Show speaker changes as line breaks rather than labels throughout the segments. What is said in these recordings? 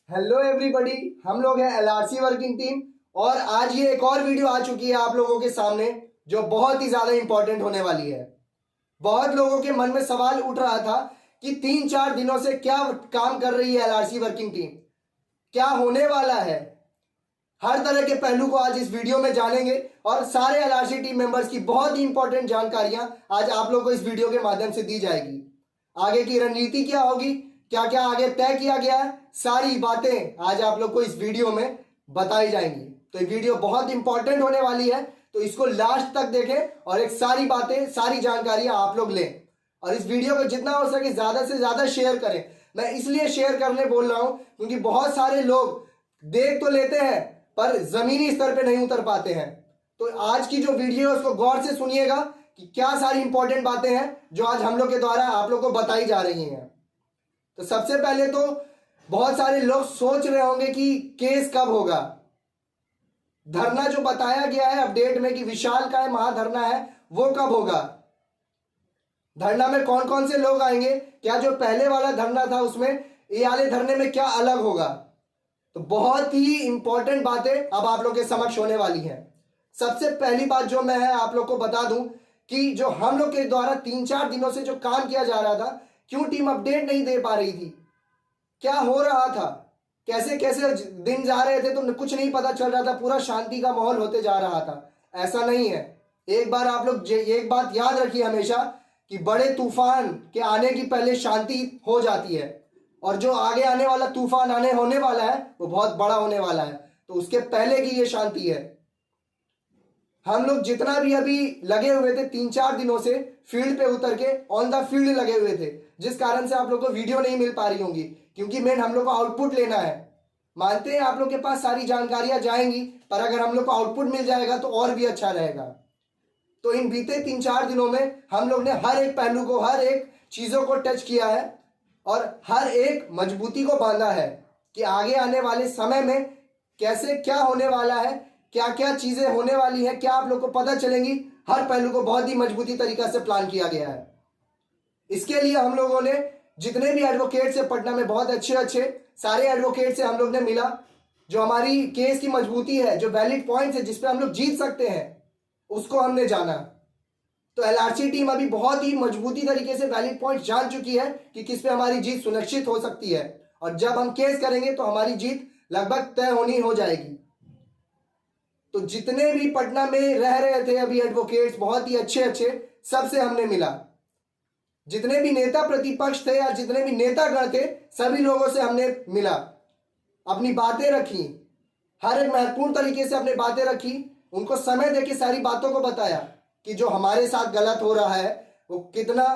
Hello everybody, हम लोग हैं एलआरसी वर्किंग टीम और आज ये एक और वीडियो आ चुकी है आप लोगों के सामने जो बहुत ही ज़्यादा इंपॉर्टेंट होने वाली है। बहुत लोगों के मन में सवाल उठ रहा था कि 3-4 दिनों से क्या काम कर रही है एलआरसी वर्किंग टीम, क्या होने वाला है। हर तरह के पहलू को आज इस वीडियो में जानेंगे और सारे एलआरसी टीम मेंबर्स की बहुत ही इंपॉर्टेंट जानकारियां आज आप लोगों को इस वीडियो के माध्यम से दी जाएगी। आगे की रणनीति क्या होगी, क्या क्या आगे तय किया गया है, सारी बातें आज आप लोग को इस वीडियो में बताई जाएंगी। तो ये वीडियो बहुत इंपॉर्टेंट होने वाली है, तो इसको लास्ट तक देखें और एक सारी बातें, सारी जानकारियां आप लोग लें और इस वीडियो को जितना हो सके ज्यादा से ज्यादा शेयर करें। मैं इसलिए शेयर करने बोल रहा हूं क्योंकि बहुत सारे लोग देख तो लेते हैं पर जमीनी स्तर पे नहीं उतर पाते हैं। तो आज की जो वीडियो है उसको गौर से सुनिएगा कि क्या सारी इंपॉर्टेंट बातें हैं जो आज हम लोग के द्वारा आप लोग को बताई जा रही हैं। तो सबसे पहले तो बहुत सारे लोग सोच रहे होंगे कि केस कब होगा। धरना जो बताया गया है अपडेट में कि विशालकाय महाधरना है, वो कब होगा, धरना में कौन कौन से लोग आएंगे, क्या जो पहले वाला धरना था उसमें ये वाले धरने में क्या अलग होगा। तो बहुत ही इंपॉर्टेंट बातें अब आप लोग के समक्ष होने वाली हैं। सबसे पहली बात जो मैं है आप लोग को बता दूं कि जो हम लोग के द्वारा 3-4 दिनों से जो काम किया जा रहा था, क्यों टीम अपडेट नहीं दे पा रही थी, क्या हो रहा था, कैसे कैसे दिन जा रहे थे तो कुछ नहीं पता चल रहा था, पूरा शांति का माहौल होते जा रहा था। ऐसा नहीं है। एक बार आप लोग एक बात याद रखिए हमेशा कि बड़े तूफान के आने की पहले शांति हो जाती है और जो आगे आने वाला तूफान होने वाला है वो बहुत बड़ा होने वाला है, तो उसके पहले की ये शांति है। हम लोग जितना भी अभी लगे हुए थे 3-4 दिनों से फील्ड पे उतर के ऑन द फील्ड लगे हुए थे, जिस कारण से आप लोग को वीडियो नहीं मिल पा रही होंगी क्योंकि मेन हम लोग को आउटपुट लेना है। मानते हैं आप लोग के पास सारी जानकारियां जाएंगी, पर अगर हम लोग को आउटपुट मिल जाएगा तो और भी अच्छा रहेगा। तो इन बीते 3-4 दिनों में हम लोग ने हर एक पहलू को, हर एक चीजों को टच किया है और हर एक मजबूती को बांधा है कि आगे आने वाले समय में कैसे क्या होने वाला है, क्या क्या चीजें होने वाली हैं, क्या आप लोग को पता चलेंगी। हर पहलू को बहुत ही मजबूती तरीका से प्लान किया गया है। इसके लिए हम लोगों ने जितने भी एडवोकेट से पटना में बहुत अच्छे अच्छे सारे एडवोकेट से हम लोग ने मिला, जो हमारी केस की मजबूती है, जो वैलिड पॉइंट्स है जिसपे हम लोग जीत सकते हैं, उसको हमने जाना। तो एलआरसी टीम अभी बहुत ही मजबूती तरीके से वैलिड पॉइंट जान चुकी है कि किस पे हमारी जीत सुनिश्चित हो सकती है और जब हम केस करेंगे तो हमारी जीत लगभग तय होनी हो जाएगी। तो जितने भी पटना में रह रहे थे अभी एडवोकेट्स बहुत ही अच्छे अच्छे, सबसे हमने मिला। जितने भी नेता प्रतिपक्ष थे या जितने भी नेतागण थे, सभी लोगों से हमने मिला, अपनी बातें रखी, हर एक महत्वपूर्ण तरीके से अपनी बातें रखी, उनको समय देके सारी बातों को बताया कि जो हमारे साथ गलत हो रहा है वो कितना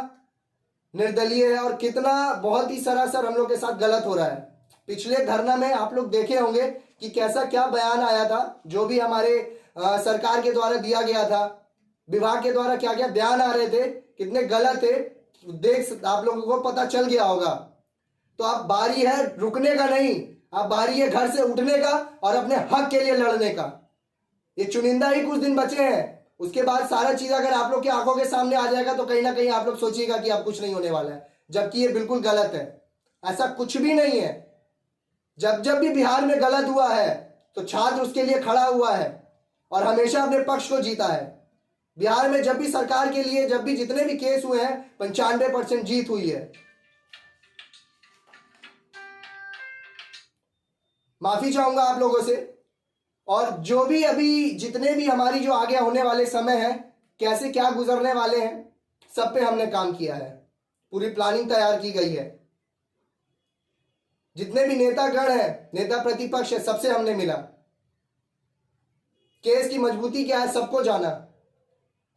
निर्दलीय है और कितना बहुत ही सरासर हम लोग के साथ गलत हो रहा है। पिछले धरना में आप लोग देखे होंगे कि कैसा क्या बयान आया था, जो भी हमारे सरकार के द्वारा दिया गया था, विभाग के द्वारा क्या क्या बयान आ रहे थे, कितने गलत थे, देख आप लोगों को पता चल गया होगा। तो अब बारी है रुकने का नहीं, अब बारी है घर से उठने का और अपने हक के लिए लड़ने का। ये चुनिंदा ही कुछ दिन बचे हैं, उसके बाद सारा चीज अगर आप लोग की आंखों के सामने आ जाएगा तो कहीं ना कहीं आप लोग सोचिएगा कि अब कुछ नहीं होने वाला है, जबकि ये बिल्कुल गलत है। ऐसा कुछ भी नहीं है। जब जब भी बिहार में गलत हुआ है तो छात्र उसके लिए खड़ा हुआ है और हमेशा अपने पक्ष को जीता है। बिहार में जब भी सरकार के लिए, जब भी जितने भी केस हुए हैं, 95% जीत हुई है। माफी चाहूंगा आप लोगों से। और जो भी अभी जितने भी हमारी जो आगे होने वाले समय है, कैसे क्या गुजरने वाले हैं, सब पे हमने काम किया है, पूरी प्लानिंग तैयार की गई है। जितने भी नेतागण हैं, नेता प्रतिपक्ष है, सबसे हमने मिला, केस की मजबूती क्या है सबको जाना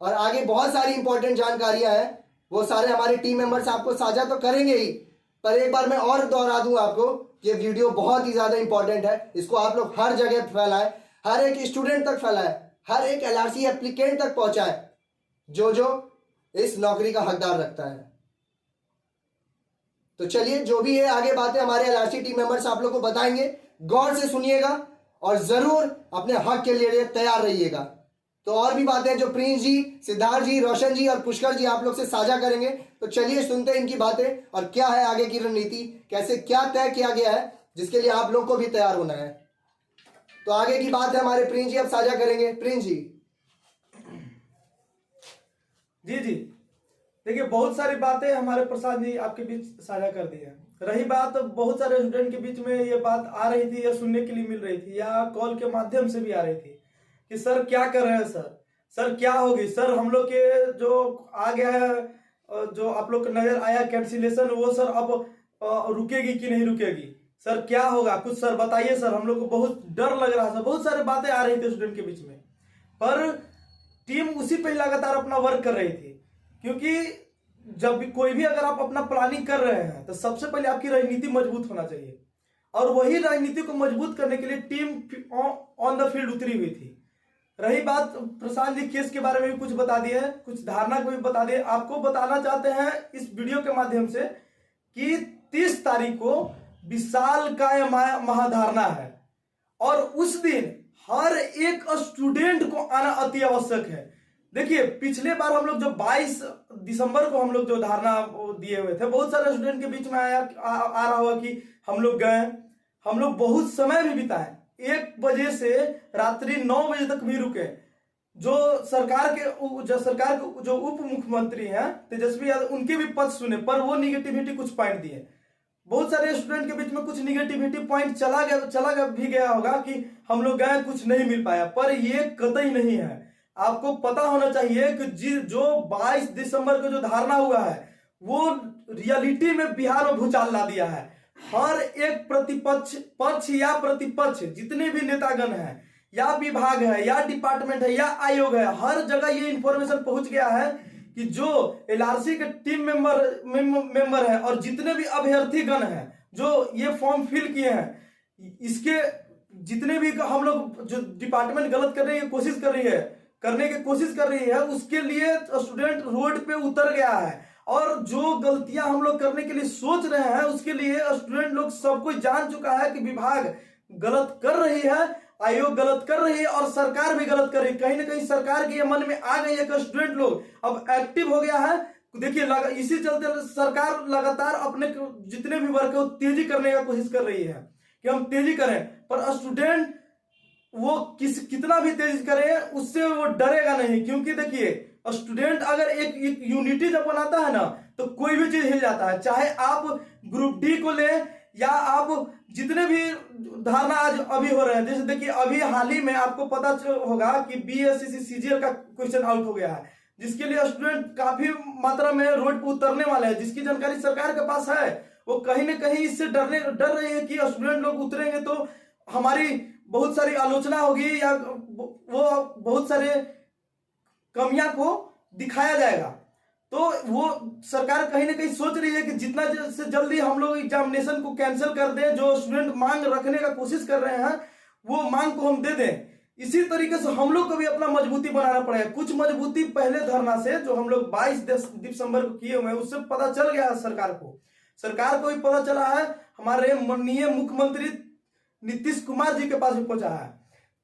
और आगे बहुत सारी इंपॉर्टेंट जानकारियां हैं, वो सारे हमारे टीम मेंबर्स आपको साझा तो करेंगे ही, पर एक बार मैं और दोहरा दूं आपको कि वीडियो बहुत ही ज्यादा इंपॉर्टेंट है। इसको आप लोग हर जगह फैलाएं, हर एक स्टूडेंट तक फैलाएं, हर एक एलआरसी एप्लीकेंट तक पहुंचाएं जो जो इस नौकरी का हकदार रखता है। तो चलिए, जो भी है आगे बातें हमारे एलआरसी टीम मेंबर्स आप लोग को बताएंगे, गौर से सुनिएगा और जरूर अपने हक के लिए तैयार रहिएगा। तो और भी बातें जो प्रिंस जी, सिद्धार्थ जी, रोशन जी और पुष्कर जी आप लोग से साझा करेंगे। तो चलिए सुनते हैं इनकी बातें और क्या है आगे की रणनीति, कैसे क्या तय किया गया है जिसके लिए आप लोग को भी तैयार होना है। तो आगे की बात है हमारे प्रिंस जी अब साझा करेंगे। प्रिंस जी।
जी जी, देखिए बहुत सारी बातें हमारे प्रसाद जी आपके बीच साझा कर दी है। रही बात, बहुत सारे स्टूडेंट के बीच में ये बात आ रही थी या सुनने के लिए मिल रही थी या कॉल के माध्यम से भी आ रही थी कि सर क्या कर रहे हैं, सर क्या होगी, सर हम लोग के जो आ गया है, जो आप लोग को नजर आया कैंसिलेशन, वो सर अब रुकेगी कि नहीं रुकेगी, सर क्या होगा, कुछ सर बताइए सर, हम लोग को बहुत डर लग रहा था। बहुत सारे बातें आ रही थी स्टूडेंट के बीच में, पर टीम उसी पे लगातार अपना वर्क कर रही थी। क्योंकि जब भी कोई भी अगर आप अपना प्लानिंग कर रहे हैं तो सबसे पहले आपकी रणनीति मजबूत होना चाहिए, और वही रणनीति को मजबूत करने के लिए टीम ऑन द फील्ड उतरी हुई थी। रही बात, प्रशांत जी केस के बारे में भी कुछ बता दिए, कुछ धारणा को भी बता दिए। आपको बताना चाहते हैं इस वीडियो के माध्यम से कि 30 तारीख को विशाल काय महाधारणा है, और उस दिन हर एक स्टूडेंट को आना अति आवश्यक है। देखिए पिछले बार हम लोग जो 22 दिसंबर को हम लोग जो धारणा दिए हुए थे, बहुत सारे स्टूडेंट के बीच में आ रहा होगा कि हम लोग गए, हम लोग बहुत समय भी बिताए, 1 बजे से रात्रि 9 बजे तक भी रुके। जो सरकार के जो उप मुख्यमंत्री हैं तेजस्वी यादव, उनके भी पक्ष सुने, पर वो निगेटिविटी कुछ पॉइंट दिए। बहुत सारे स्टूडेंट के बीच में कुछ निगेटिविटी पॉइंट चला भी गया होगा कि हम लोग गए कुछ नहीं मिल पाया, पर ये कतई नहीं है। आपको पता होना चाहिए कि जो 22 दिसंबर को जो धारणा हुआ है वो रियलिटी में बिहार में भूचाल ला दिया है। हर एक पक्ष या प्रतिपक्ष जितने भी नेतागण हैं या विभाग है या डिपार्टमेंट है या आयोग है, हर जगह ये इंफॉर्मेशन पहुंच गया है कि जो एलआरसी के टीम मेंबर है और जितने भी अभ्यर्थीगण हैं जो ये फॉर्म फिल किए हैं, इसके जितने भी हम लोग जो डिपार्टमेंट गलत करने की कोशिश कर रही है उसके लिए स्टूडेंट रोड पे उतर गया है, और जो गलतियां हम लोग करने के लिए सोच रहे हैं उसके लिए स्टूडेंट लोग सब कुछ जान चुका है कि विभाग गलत कर रही है, आयोग गलत कर रही है और सरकार भी गलत कर रही है। कहीं ना कहीं सरकार के ये मन में आ गई है कि स्टूडेंट लोग अब एक्टिव हो गया है। देखिए इसी चलते सरकार लगातार अपने जितने भी वर्क है वो तेजी करने का कोशिश कर रही है कि हम तेजी करें, पर स्टूडेंट वो कितना भी तेजी करे उससे वो डरेगा नहीं। क्योंकि देखिए स्टूडेंट अगर एक यूनिटी जब बनाता है ना तो कोई भी चीज हिल जाता है। चाहे आप ग्रुप डी को ले या आप जितने भी धारणा आज अभी हो रहे हैं, जैसे देखिए अभी हाल ही में आपको पता होगा कि बीएससी सीजीएल का क्वेश्चन आउट हो गया है, जिसके लिए स्टूडेंट काफी मात्रा में रोड पर उतरने वाले हैं। जिसकी जानकारी सरकार के पास है वो कहीं ना कहीं इससे डर रही है कि स्टूडेंट लोग उतरेंगे तो हमारी बहुत सारी आलोचना होगी या वो बहुत सारे कमियां को दिखाया जाएगा। तो वो सरकार कहीं ना कहीं सोच रही है कि जितना से जल्दी हम लोग एग्जामिनेशन को कैंसिल कर दें, जो स्टूडेंट मांग रखने का कोशिश कर रहे हैं वो मांग को हम दे दें। इसी तरीके से हम लोग को भी अपना मजबूती बनाना पड़ेगा। कुछ मजबूती पहले धरना से जो हम लोग 22 दिसंबर को किए हुए हैं उससे पता चल गया है सरकार को भी पता चला है, हमारे माननीय मुख्यमंत्री नीतीश कुमार जी के पास भी पहुंचा है।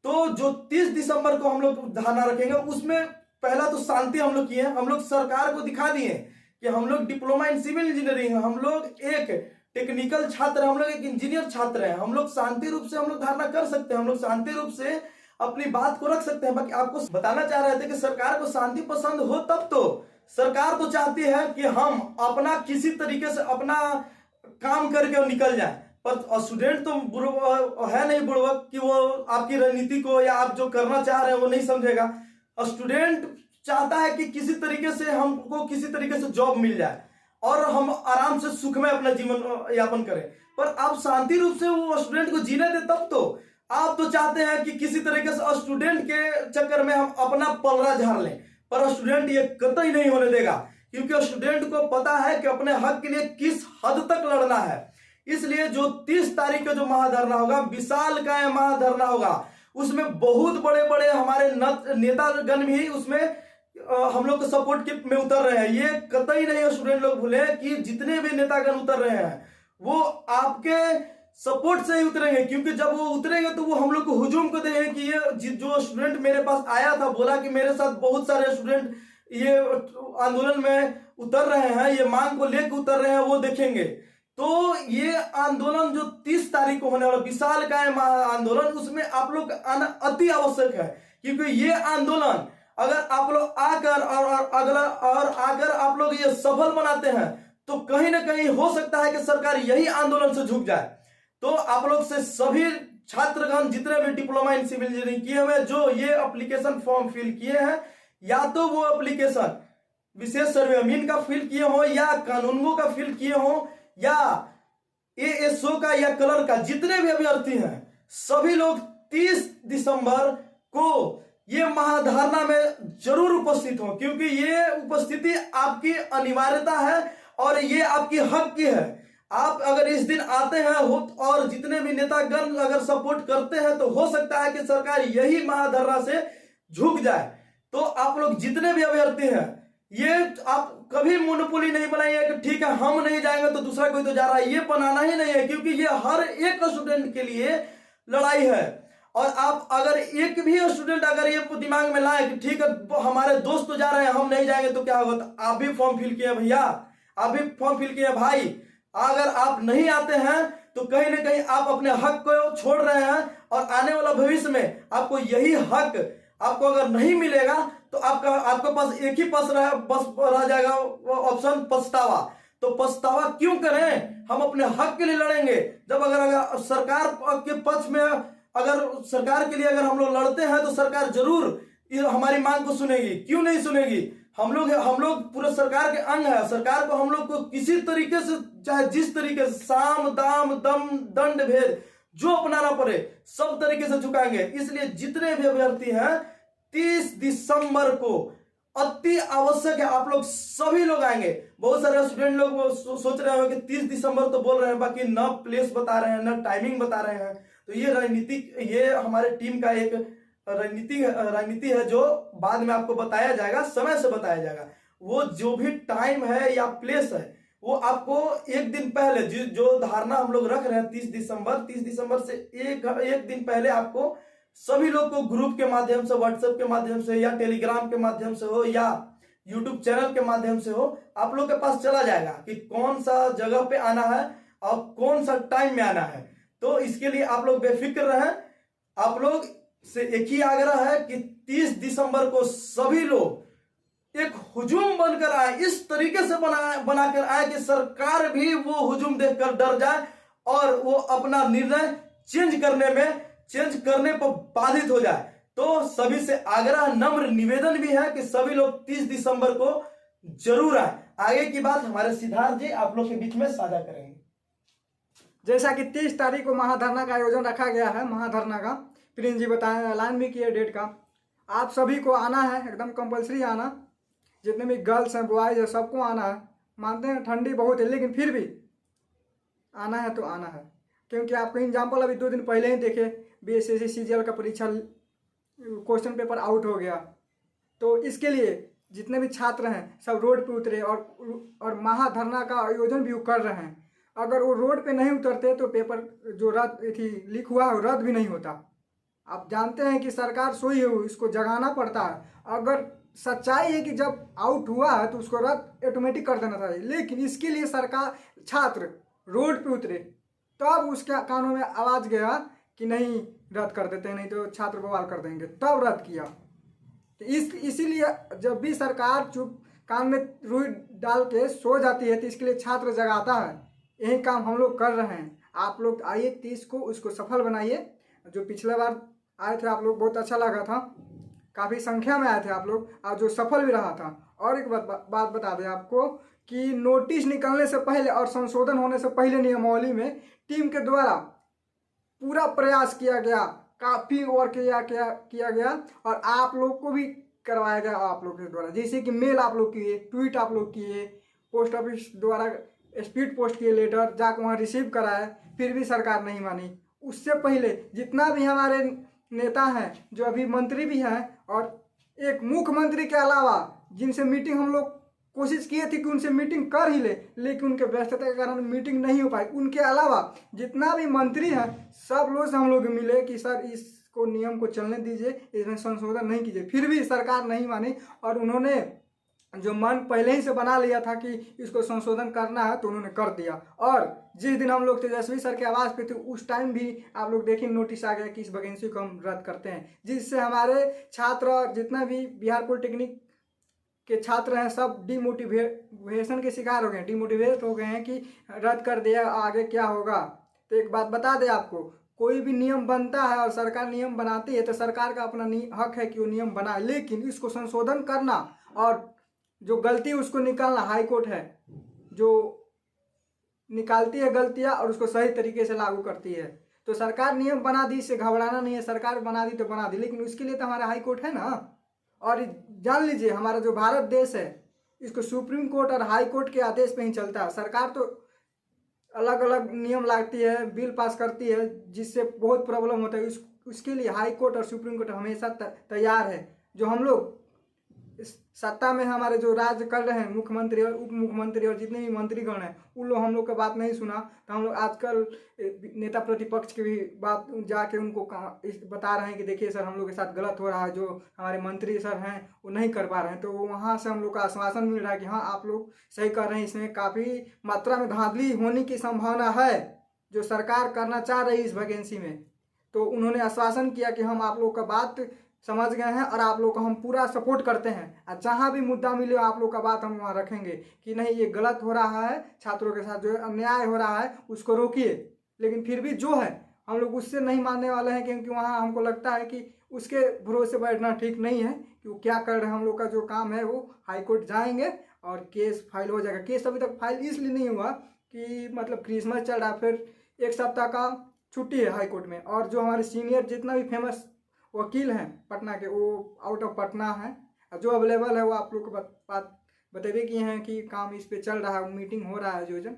तो जो 30 दिसंबर को हम लोग धारणा रखेंगे उसमें पहला तो शांति हम लोग किए, हम लोग सरकार को दिखा दिए कि हम लोग डिप्लोमा इन सिविल इंजीनियरिंग, हम लोग एक टेक्निकल छात्र, हम लोग एक इंजीनियर छात्र हैं, हम लोग शांति रूप से हम लोग धारणा कर सकते हैं, हम लोग शांति रूप से अपनी बात को रख सकते हैं। बाकी आपको बताना चाह रहे थे कि सरकार को शांति पसंद हो तब तो सरकार तो चाहती है कि हम अपना किसी तरीके से अपना काम करके निकल जाए, पर स्टूडेंट तो है नहीं बुड़वक कि वो आपकी रणनीति को या आप जो करना चाह रहे हैं वो नहीं समझेगा। स्टूडेंट चाहता है कि किसी तरीके से हमको किसी तरीके से जॉब मिल जाए और हम आराम से सुख में अपना जीवन यापन करें, पर आप शांति रूप से वो स्टूडेंट को जीने दे तब तो। आप तो चाहते हैं कि किसी तरीके से स्टूडेंट के चक्कर में हम अपना पलड़ा झाड़ लें, पर स्टूडेंट ये कतई नहीं होने देगा, क्योंकि स्टूडेंट को पता है कि अपने हक के लिए किस हद तक लड़ना है। इसलिए जो 30 तारीख का जो महाधरना होगा, विशाल काय महाधरना होगा, उसमें बहुत बड़े बड़े हमारे नेतागण भी उसमें हम लोग को सपोर्ट में उतर रहे हैं। ये कतई नहीं स्टूडेंट लोग भूले कि जितने भी नेतागण उतर रहे हैं वो आपके सपोर्ट से ही उतरेंगे, क्योंकि जब वो उतरेंगे तो वो हम लोग को हुजूम को देंगे कि ये जो स्टूडेंट मेरे पास आया था, बोला कि मेरे साथ बहुत सारे स्टूडेंट ये आंदोलन में उतर रहे हैं, ये मांग को लेकर उतर रहे हैं, वो देखेंगे तो ये आंदोलन जो 30 तारीख को होने वाला विशालकाय आंदोलन, उसमें आप लोग आना अति आवश्यक है, क्योंकि ये आंदोलन अगर आप लोग आकर और अगर आप लोग ये सफल बनाते हैं तो कहीं ना कहीं हो सकता है कि सरकार यही आंदोलन से झुक जाए। तो आप लोग से सभी छात्रगण जितने भी डिप्लोमा इन सिविल इंजीनियरिंग किए हुए जो ये एप्लीकेशन फॉर्म फिल किए हैं, या तो वो एप्लीकेशन विशेष सर्वे अमीन का फिल किए हो या कानूनगो का फिल किए हो या एएसओ का या कलर का, जितने भी अभ्यर्थी हैं सभी लोग 30 दिसंबर को ये महाधरना में जरूर उपस्थित हो, क्योंकि ये उपस्थिति आपकी अनिवार्यता है और ये आपकी हक की है। आप अगर इस दिन आते हैं हो और जितने भी नेतागण अगर सपोर्ट करते हैं तो हो सकता है कि सरकार यही महाधरना से झुक जाए। तो आप लोग जितने भी अभ्यर्थी हैं ये आप कभी मोनोपोली नहीं बनाइए कि ठीक है हम नहीं जाएंगे तो दूसरा कोई तो जा रहा है, ये बनाना ही नहीं है, क्योंकि ये हर एक स्टूडेंट के लिए लड़ाई है। और आप अगर एक भी स्टूडेंट अगर ये दिमाग में लाए कि ठीक है हमारे दोस्त तो जा रहे हैं हम नहीं जाएंगे तो क्या होगा, तो आप भी फॉर्म फिल किए भैया, आप भी फॉर्म फिल किए भाई, अगर आप नहीं आते हैं तो कहीं ना कहीं आप अपने हक को छोड़ रहे हैं और आने वाला भविष्य में आपको यही हक आपको अगर नहीं मिलेगा तो आपके पास एक ही बस रह जाएगा ऑप्शन पछतावा। तो पछतावा क्यों करें, हम अपने हक के लिए लड़ेंगे। जब अगर सरकार के पक्ष में अगर सरकार के लिए अगर हम लोग लड़ते हैं तो सरकार जरूर हमारी मांग को सुनेगी, क्यों नहीं सुनेगी। हम लोग पूरे सरकार के अंग है, सरकार को हम लोग को किसी तरीके से चाहे जिस तरीके से साम दाम दम दंड भेद जो अपनाना पड़े सब तरीके से झुकाएंगे। इसलिए जितने भी अभ्यर्थी हैं 30 दिसंबर को अति आवश्यक है आप लोग सभी लोग आएंगे। बहुत सारे स्टूडेंट लोग सोच रहे हो कि 30 दिसंबर तो बोल रहे हैं बाकी न प्लेस बता रहे हैं न टाइमिंग बता रहे हैं। तो ये हमारे टीम का एक रणनीति है जो बाद में आपको बताया जाएगा, समय से बताया जाएगा। वो जो भी टाइम है या प्लेस है वो आपको एक दिन पहले जो धारणा हम लोग रख रहे हैं 30 दिसंबर से एक दिन पहले आपको सभी लोग को ग्रुप के माध्यम से, व्हाट्सएप के माध्यम से या टेलीग्राम के माध्यम से हो या यूट्यूब चैनल के माध्यम से हो, आप लोग के पास चला जाएगा कि कौन सा जगह पे आना है और कौन सा टाइम में आना है। तो इसके लिए आप लोग बेफिक्र रहें। आप लोग से एक ही आग्रह है कि 30 दिसंबर को सभी लोग एक हुजूम बनकर आए, इस तरीके से बनाकर आए कि सरकार भी वो हुजूम देखकर डर जाए और वो अपना निर्णय चेंज करने पर बाधित हो जाए। तो सभी से आग्रह नम्र निवेदन भी है कि सभी लोग 30 दिसंबर को जरूर आए। आगे की बात हमारे सिद्धार्थ जी आप लोग के बीच में साझा करेंगे।
जैसा कि 30 तारीख को महाधरना का आयोजन रखा गया है, महाधरना का प्रिंस जी बताएं, ऐलान भी किया डेट का। आप सभी को आना है, एकदम कंपलसरी आना, जितने भी गर्ल्स हैं बॉयज है सबको आना है। मानते हैं ठंडी बहुत है लेकिन फिर भी आना है तो आना है, क्योंकि आपको एग्जाम्पल अभी 2 दिन पहले ही देखे बीएसएससी सीजीएल का परीक्षा क्वेश्चन पेपर आउट हो गया। तो इसके लिए जितने भी छात्र हैं सब रोड पे उतरे और महाधरना का आयोजन भी कर रहे हैं। अगर वो रोड पे नहीं उतरते तो पेपर जो लीक हुआ है वो रद्द भी नहीं होता। आप जानते हैं कि सरकार सोई है, इसको जगाना पड़ता है। अगर सच्चाई है कि जब आउट हुआ है तो उसको रद्द ऑटोमेटिक कर देना चाहिए, लेकिन इसके लिए सरकार छात्र रोड पे उतरे तब उसके कानों में आवाज़ गया कि नहीं रद्द कर देते हैं, नहीं तो छात्र बवाल कर देंगे, तब रद्द किया। तो इसीलिए जब भी सरकार चुप कान में रुई डाल के सो जाती है तो इसके लिए छात्र जगाता है। यही काम हम लोग कर रहे हैं। आप लोग आइए 30 को उसको सफल बनाइए। जो पिछले बार आए थे आप लोग बहुत अच्छा लगा था, काफ़ी संख्या में आए थे आप लोग, और जो सफल भी रहा था। और एक बात बता दें आपको कि नोटिस निकलने से पहले और संशोधन होने से पहले नियमावली में टीम के द्वारा पूरा प्रयास किया गया, काफ़ी वर्क किया गया और आप लोग को भी करवाया गया आप लोग के द्वारा। जैसे कि मेल आप लोग किए, ट्वीट आप लोग किए, पोस्ट ऑफिस द्वारा स्पीड पोस्ट किए लेटर, जाकर वहाँ रिसीव कराए, फिर भी सरकार नहीं मानी। उससे पहले जितना भी हमारे नेता हैं जो अभी मंत्री भी हैं और एक मुख्यमंत्री के अलावा जिनसे मीटिंग हम लोग कोशिश किए थे कि उनसे मीटिंग कर ही ले, लेकिन उनके व्यस्तता के कारण मीटिंग नहीं हो पाई। उनके अलावा जितना भी मंत्री हैं सब लोग से हम लोग मिले कि सर इसको नियम को चलने दीजिए, इसमें संशोधन नहीं कीजिए, फिर भी सरकार नहीं मानी और उन्होंने जो मन पहले ही से बना लिया था कि इसको संशोधन करना है तो उन्होंने कर दिया। और जिस दिन हम लोग तेजस्वी सर के आवाज़ पे थे उस टाइम भी आप लोग देखिए नोटिस आ गया कि इस वैकेंसी को हम रद्द करते हैं, जिससे हमारे छात्र और जितना भी बिहार पॉलिटेक्निक के छात्र हैं सब डिमोटिवेशन के शिकार हो गए, डिमोटिवेट हो गए हैं कि रद्द कर दिया आगे क्या होगा। तो एक बात बता दें आपको, कोई भी नियम बनता है और सरकार नियम बनाती है तो सरकार का अपना हक है कि वो नियम बनाए, लेकिन इसको संशोधन करना और जो गलती है उसको निकालना हाई कोर्ट है जो निकालती है गलतियां और उसको सही तरीके से लागू करती है। तो सरकार नियम बना दी, इससे घबराना नहीं है, सरकार बना दी तो बना दी, लेकिन उसके लिए तो हमारा हाई कोर्ट है ना। और जान लीजिए हमारा जो भारत देश है इसको सुप्रीम कोर्ट और हाई कोर्ट के आदेश पे ही चलता है। सरकार तो अलग अलग नियम लाती है, बिल पास करती है, जिससे बहुत प्रॉब्लम होता है। उसके लिए हाई कोर्ट और सुप्रीम कोर्ट हमेशा तैयार है। जो हम लोग इस सत्ता में हमारे जो राज्य कर रहे हैं मुख्यमंत्री और उप मुख्यमंत्री और जितने भी मंत्रीगण हैं उन लोग हम लोग का बात नहीं सुना, तो हम लोग आजकल नेता प्रतिपक्ष की भी बात जाके उनको बता रहे हैं कि देखिए सर हम लोग के साथ गलत हो रहा है, जो हमारे मंत्री सर हैं वो नहीं कर पा रहे हैं। तो वहाँ से हम लोग का आश्वासन मिल रहा है कि हाँ आप लोग सही कर रहे हैं, इसमें काफ़ी मात्रा में धांधली होने की संभावना है जो सरकार करना चाह रही है इस वैकेंसी में। तो उन्होंने आश्वासन किया कि हम आप लोग का बात समझ गए हैं और आप लोग को हम पूरा सपोर्ट करते हैं, और जहाँ भी मुद्दा मिले आप लोग का बात हम वहाँ रखेंगे कि नहीं ये गलत हो रहा है, छात्रों के साथ जो अन्याय हो रहा है उसको रोकिए। लेकिन फिर भी जो है हम लोग उससे नहीं मानने वाले हैं, क्योंकि वहाँ हमको लगता है कि उसके भरोसे बैठना ठीक नहीं है कि वो क्या कर रहे हैं। हम लोग का जो काम है वो हाई कोर्ट जाएंगे और केस फाइल हो जाएगा। केस अभी तक फाइल इसलिए नहीं हुआ कि मतलब क्रिसमस चल रहा, फिर एक सप्ताह का छुट्टी है हाई कोर्ट में, और जो हमारे सीनियर जितना भी फेमस वकील हैं पटना के वो आउट ऑफ पटना है, जो अवेलेबल है वो आप लोग को बात बतेबे किए हैं कि काम इस पे चल रहा है, मीटिंग हो रहा है आयोजन।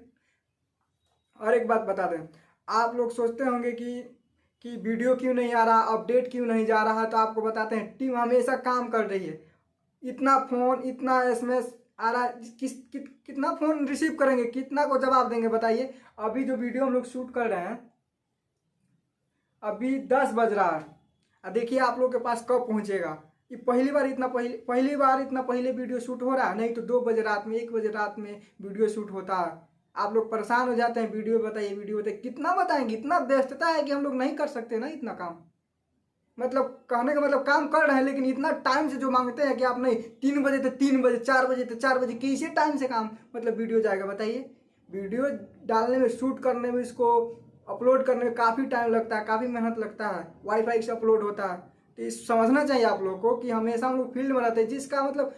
और एक बात बता दें, आप लोग सोचते होंगे कि वीडियो क्यों नहीं आ रहा, अपडेट क्यों नहीं जा रहा है, तो आपको बताते हैं टीम हमेशा काम कर रही है। इतना फ़ोन इतना SMS आ रहा है, कितना फ़ोन रिसीव करेंगे, कितना को जवाब देंगे बताइए। अभी जो वीडियो हम लोग शूट कर रहे हैं अभी 10 बज रहा है, देखिए आप लोग के पास कब पहुंचेगा। ये पहली बार इतना पहले वीडियो शूट हो रहा है, नहीं तो 2 बजे रात में 1 बजे रात में वीडियो शूट होता है। आप लोग परेशान हो जाते हैं, वीडियो बताइए, कितना बताएंगे। इतना व्यस्तता है कि हम लोग नहीं कर सकते ना इतना काम। मतलब कहने का मतलब काम कर रहे हैं, लेकिन इतना टाइम से जो मांगते हैं कि आप नहीं 3 बजे तो 3 बजे, 4 बजे तो 4 बजे, किसी टाइम से काम मतलब वीडियो जाएगा बताइए। वीडियो डालने में, शूट करने में, इसको अपलोड करने में काफ़ी टाइम लगता है, काफ़ी मेहनत लगता है, वाईफाई से अपलोड होता है। तो इस समझना चाहिए आप लोग को कि हमेशा हम लोग फील्ड में रहते हैं। जिसका मतलब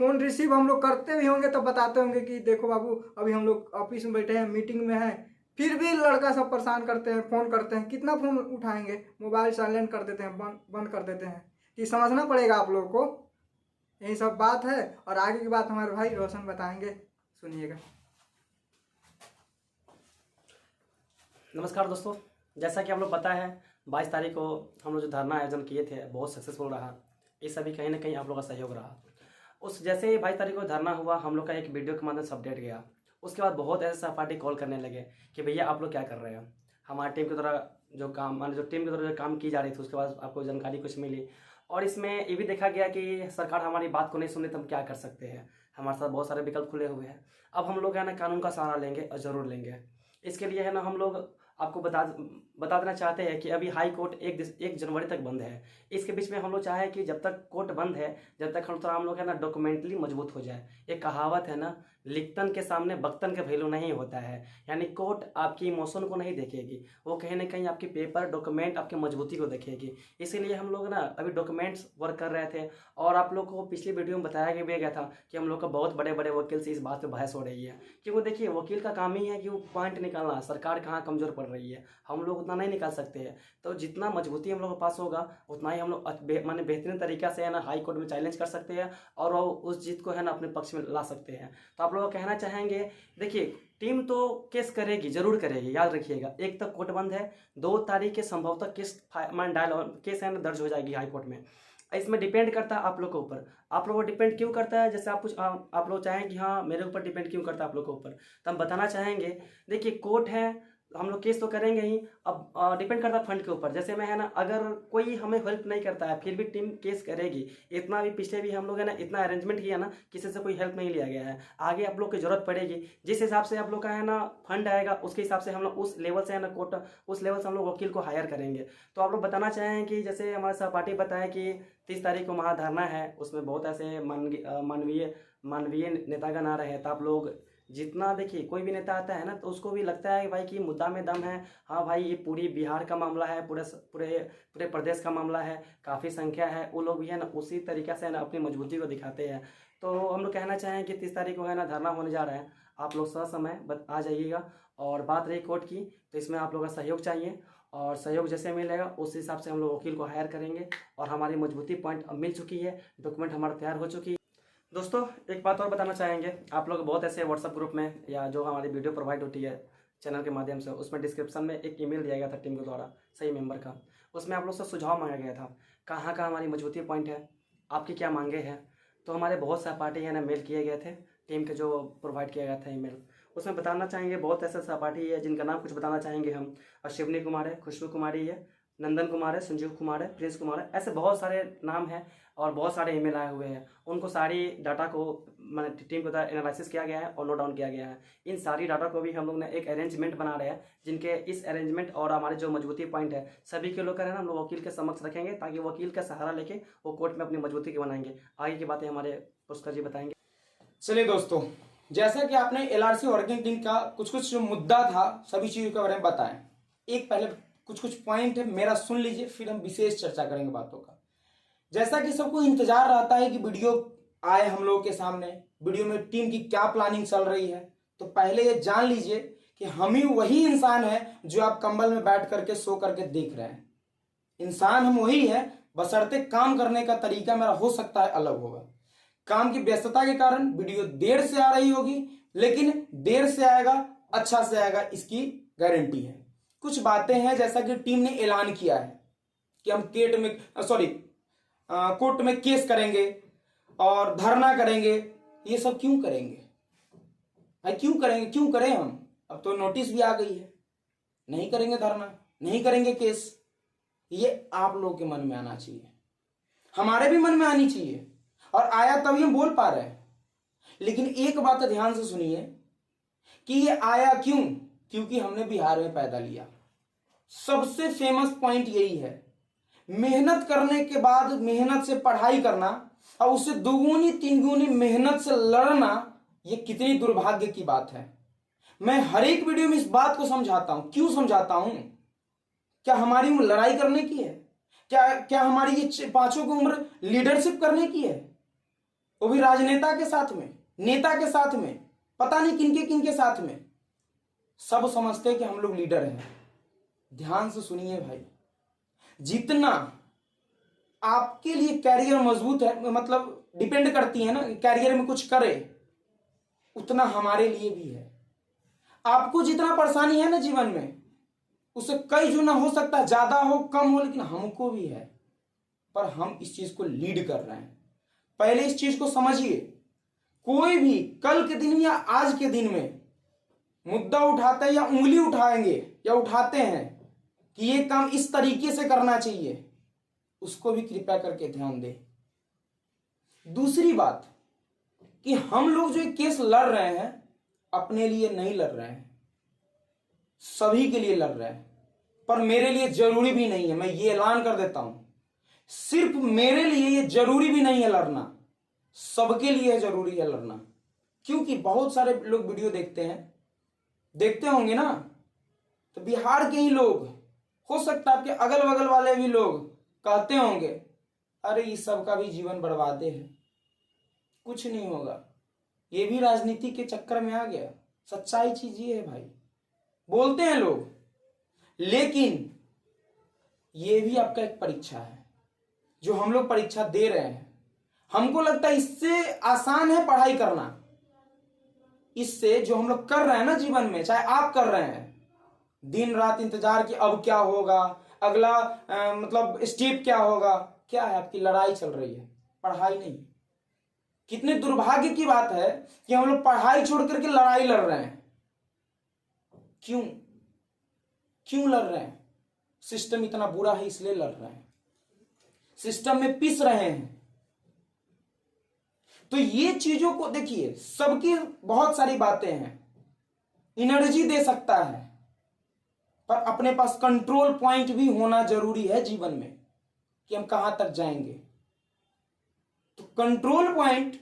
फ़ोन रिसीव हम लोग करते भी होंगे तो बताते होंगे कि देखो बाबू अभी हम लोग ऑफिस में बैठे हैं, मीटिंग में हैं, फिर भी लड़का सब परेशान करते हैं, फ़ोन करते हैं। कितना फ़ोन उठाएंगे, मोबाइल साइलेंट कर देते हैं, बंद कर देते हैं। ये समझना पड़ेगा आप लोग को, यही सब बात है। और आगे की बात हमारे भाई रोशन बताएंगे, सुनिएगा।
नमस्कार दोस्तों, जैसा कि हम लोग पता है 22 तारीख को हम लोग जो धरना आयोजन किए थे बहुत सक्सेसफुल रहा। ये सभी कहीं ना कहीं आप लोगों का सहयोग रहा। उस जैसे ही 22 तारीख को धरना हुआ, हम लोग का एक वीडियो के माध्यम से अपडेट गया। उसके बाद बहुत ऐसे सहपाठी कॉल करने लगे कि भैया आप लोग क्या कर रहे हैं। हमारी टीम की तरह जो काम मान जो टीम की तरह जो काम की जा रही थी उसके बाद आपको जानकारी कुछ मिली। और इसमें ये भी देखा गया कि सरकार हमारी बात को नहीं सुने तो हम क्या कर सकते हैं। हमारे साथ बहुत सारे विकल्प खुले हुए हैं। अब हम लोग है ना कानून का सहारा लेंगे और ज़रूर लेंगे। इसके लिए है ना हम लोग आपको बता देना चाहते हैं कि अभी हाई कोर्ट 1 जनवरी तक बंद है। इसके बीच में हम लोग चाहें कि जब तक कोर्ट बंद है जब तक हम लोग है ना डॉक्यूमेंटली मजबूत हो जाए। एक कहावत है ना, लिखतन के सामने बख्तन का वैल्यू नहीं होता है। यानी कोर्ट आपकी इमोशन को नहीं देखेगी, वो कहीं ना कहीं आपकी पेपर डॉक्यूमेंट आपकी मजबूती को देखेगी। इसीलिए हम लोग ना अभी डॉक्यूमेंट्स वर्क कर रहे थे। और आप लोग को पिछली वीडियो में बताया गया था कि हम लोग का बहुत बड़े बड़े वकील से इस बात पर बहस हो रही है। क्योंकि देखिए वकील का काम ही है कि वो पॉइंट निकालना सरकार कहाँ कमजोर पड़ रही है, हम लोग उतना नहीं निकाल सकते हैं। तो जितना मजबूती हम लोग के पास होगा उतना ही हम लोग माने बेहतरीन तरीका से है ना हाई कोर्ट में चैलेंज कर सकते हैं और वो उस जीत को है ना अपने पक्ष में ला सकते हैं। तो आप लोग कहना चाहेंगे, देखिए टीम तो केस करेगी, जरूर करेगी, याद रखिएगा। 1 तक कोर्ट बंद है, 2 तारीख के संभवतः केस है ना दर्ज हो जाएगी हाई कोर्ट में। इसमें डिपेंड करता है आप लोग के ऊपर। आप लोगों को डिपेंड क्यों करता है, जैसे आप लोग चाहें कि हाँ मेरे ऊपर डिपेंड क्यों करता है आप लोग के ऊपर, तो हम बताना चाहेंगे। देखिए कोर्ट है, हम लोग केस तो करेंगे ही। अब डिपेंड करता है फंड के ऊपर। जैसे मैं है ना, अगर कोई हमें हेल्प नहीं करता है फिर भी टीम केस करेगी। इतना भी पिछले भी हम लोग है ना इतना अरेंजमेंट किया ना, किसी से कोई हेल्प नहीं लिया गया है। आगे आप लोग की जरूरत पड़ेगी, जिस हिसाब से आप लोग का है ना फंड आएगा उसके हिसाब से हम लोग उस लेवल से है ना कोर्ट, उस लेवल से हम लोग वकील को हायर करेंगे। तो आप लोग बताना चाहें कि जैसे हमारे सहपाठी बताएं कि 30 तारीख को महाधरना है, उसमें बहुत ऐसे मानवीय नेतागण आ रहे हैं। तो आप लोग जितना देखिए, कोई भी नेता आता है ना तो उसको भी लगता है कि भाई कि मुद्दा में दम है। हाँ भाई, ये पूरी बिहार का मामला है, पूरे पूरे पूरे प्रदेश का मामला है, काफ़ी संख्या है। वो लोग भी है ना उसी तरीके से है ना अपनी मजबूती को दिखाते हैं। तो हम लोग कहना चाहें कि 30 तारीख को है ना धरना होने जा रहा है, आप लोग समय आ जाइएगा। और बात रही कोर्ट की, तो इसमें आप लोगों का सहयोग चाहिए, और सहयोग जैसे मिलेगा उस हिसाब से हम लोग वकील को हायर करेंगे। और हमारी मजबूती पॉइंट अब मिल चुकी है, डॉक्यूमेंट हमारा तैयार हो चुकी है। दोस्तों एक बात और बताना चाहेंगे, आप लोग बहुत ऐसे व्हाट्सएप ग्रुप में या जो हमारी वीडियो प्रोवाइड होती है चैनल के माध्यम से, उसमें डिस्क्रिप्शन में एक ईमेल दिया गया था टीम के द्वारा सही मेंबर का। उसमें आप लोग से सुझाव मांगा गया था, कहाँ कहाँ हमारी मजबूती पॉइंट है, आपकी क्या मांगे हैं। तो हमारे बहुत सहपाठी है ना मेल किए गए थे टीम के, जो प्रोवाइड किया गया था ईमेल। उसमें बताना चाहेंगे बहुत ऐसे सहपाठी है जिनका नाम कुछ बताना चाहेंगे हम। अश्विनी कुमार है, खुशबू कुमारी है, नंदन कुमार है, संजीव कुमार है, प्रिंस कुमार है, ऐसे बहुत सारे नाम हैं और बहुत सारे ईमेल आए हुए हैं। उनको सारी डाटा को मैंने टीम के द्वारा एनालिसिस किया गया है और नोट डाउन किया गया है। इन सारी डाटा को भी हम लोग ने एक अरेंजमेंट बना रहे हैं, जिनके इस अरेंजमेंट और हमारे जो मजबूती पॉइंट है सभी के लोग हम लोग वकील के समक्ष रखेंगे, ताकि वकील का सहारा लेके वो कोर्ट में अपनी मजबूती के बनाएंगे। आगे की बातें हमारे पुष्कर जी बताएंगे।
चलिए दोस्तों, जैसा कि आपने एलआरसी वर्किंग टीम का कुछ जो मुद्दा था सभी चीजों के बारे में बताएं, एक पहले कुछ पॉइंट है मेरा सुन लीजिए, फिर हम विशेष चर्चा करेंगे बातों का। जैसा कि सबको इंतजार रहता है कि वीडियो आए हम लोगों के सामने, वीडियो में टीम की क्या प्लानिंग चल रही है, तो पहले ये जान लीजिए कि हम ही वही इंसान है जो आप कंबल में बैठ करके सो करके देख रहे हैं। इंसान हम वही है, बशर्ते काम करने का तरीका मेरा हो सकता है अलग होगा। काम की व्यस्तता के कारण वीडियो देर से आ रही होगी, लेकिन देर से आएगा अच्छा से आएगा, इसकी गारंटी है। कुछ बातें हैं जैसा कि टीम ने ऐलान किया है कि हम कोर्ट में केस करेंगे और धरना करेंगे। ये सब क्यों करेंगे भाई, क्यों करेंगे, क्यों करें हम? अब तो नोटिस भी आ गई है, नहीं करेंगे धरना, नहीं करेंगे केस। ये आप लोगों के मन में आना चाहिए, हमारे भी मन में आनी चाहिए, और आया तभी हम बोल पा रहे हैं। लेकिन एक बात ध्यान से सुनिए कि ये आया क्यों? क्योंकि हमने बिहार में पैदा लिया। सबसे फेमस पॉइंट यही है, मेहनत करने के बाद मेहनत से पढ़ाई करना और उससे दुगुनी तीन गुनी मेहनत से लड़ना, ये कितनी दुर्भाग्य की बात है। मैं हर एक वीडियो में इस बात को समझाता हूं। क्यों समझाता हूं? क्या हमारी उम्र लड़ाई करने की है? क्या हमारी ये पांचों की उम्र लीडरशिप करने की है? वो भी राजनेता के साथ में, नेता के साथ में, पता नहीं किनके किनके साथ में। सब समझते हैं कि हम लोग लीडर हैं। ध्यान से सुनिए भाई, जितना आपके लिए कैरियर मजबूत है, मतलब डिपेंड करती है ना कैरियर में कुछ करे, उतना हमारे लिए भी है। आपको जितना परेशानी है ना जीवन में, उससे कई गुना हो सकता है, ज्यादा हो कम हो, लेकिन हमको भी है। पर हम इस चीज को लीड कर रहे हैं। पहले इस चीज को समझिए। कोई भी कल के दिन या आज के दिन में मुद्दा उठाते हैं या उंगली उठाएंगे या उठाते हैं कि ये काम इस तरीके से करना चाहिए, उसको भी कृपया करके ध्यान दें। दूसरी बात कि हम लोग जो केस लड़ रहे हैं अपने लिए नहीं लड़ रहे हैं, सभी के लिए लड़ रहे हैं। पर मेरे लिए जरूरी भी नहीं है, मैं ये ऐलान कर देता हूं, सिर्फ मेरे लिए ये जरूरी भी नहीं है लड़ना, सबके लिए जरूरी है लड़ना। क्योंकि बहुत सारे लोग वीडियो देखते होंगे ना, तो बिहार के ही लोग, हो सकता है आपके अगल बगल वाले भी लोग कहते होंगे, अरे इस सब का भी जीवन बर्बादे है, कुछ नहीं होगा, ये भी राजनीति के चक्कर में आ गया। सच्चाई चीज ये है भाई, बोलते हैं लोग, लेकिन ये भी आपका एक परीक्षा है जो हम लोग परीक्षा दे रहे हैं। हमको लगता है इससे आसान है पढ़ाई करना, इससे जो हम लोग कर रहे हैं ना जीवन में, चाहे आप कर रहे हैं, दिन रात इंतजार कि अब क्या होगा, अगला मतलब स्टेप क्या होगा। क्या है? आपकी लड़ाई चल रही है, पढ़ाई नहीं। कितने दुर्भाग्य की बात है कि हम लोग पढ़ाई छोड़ करके लड़ाई लड़ रहे हैं। क्यों? क्यों लड़ रहे हैं? सिस्टम इतना बुरा है इसलिए लड़ रहे हैं, सिस्टम में पिस रहे हैं। तो ये चीजों को देखिए, सबकी बहुत सारी बातें हैं, एनर्जी दे सकता है, पर अपने पास कंट्रोल पॉइंट भी होना जरूरी है जीवन में कि हम कहां तक जाएंगे। तो कंट्रोल पॉइंट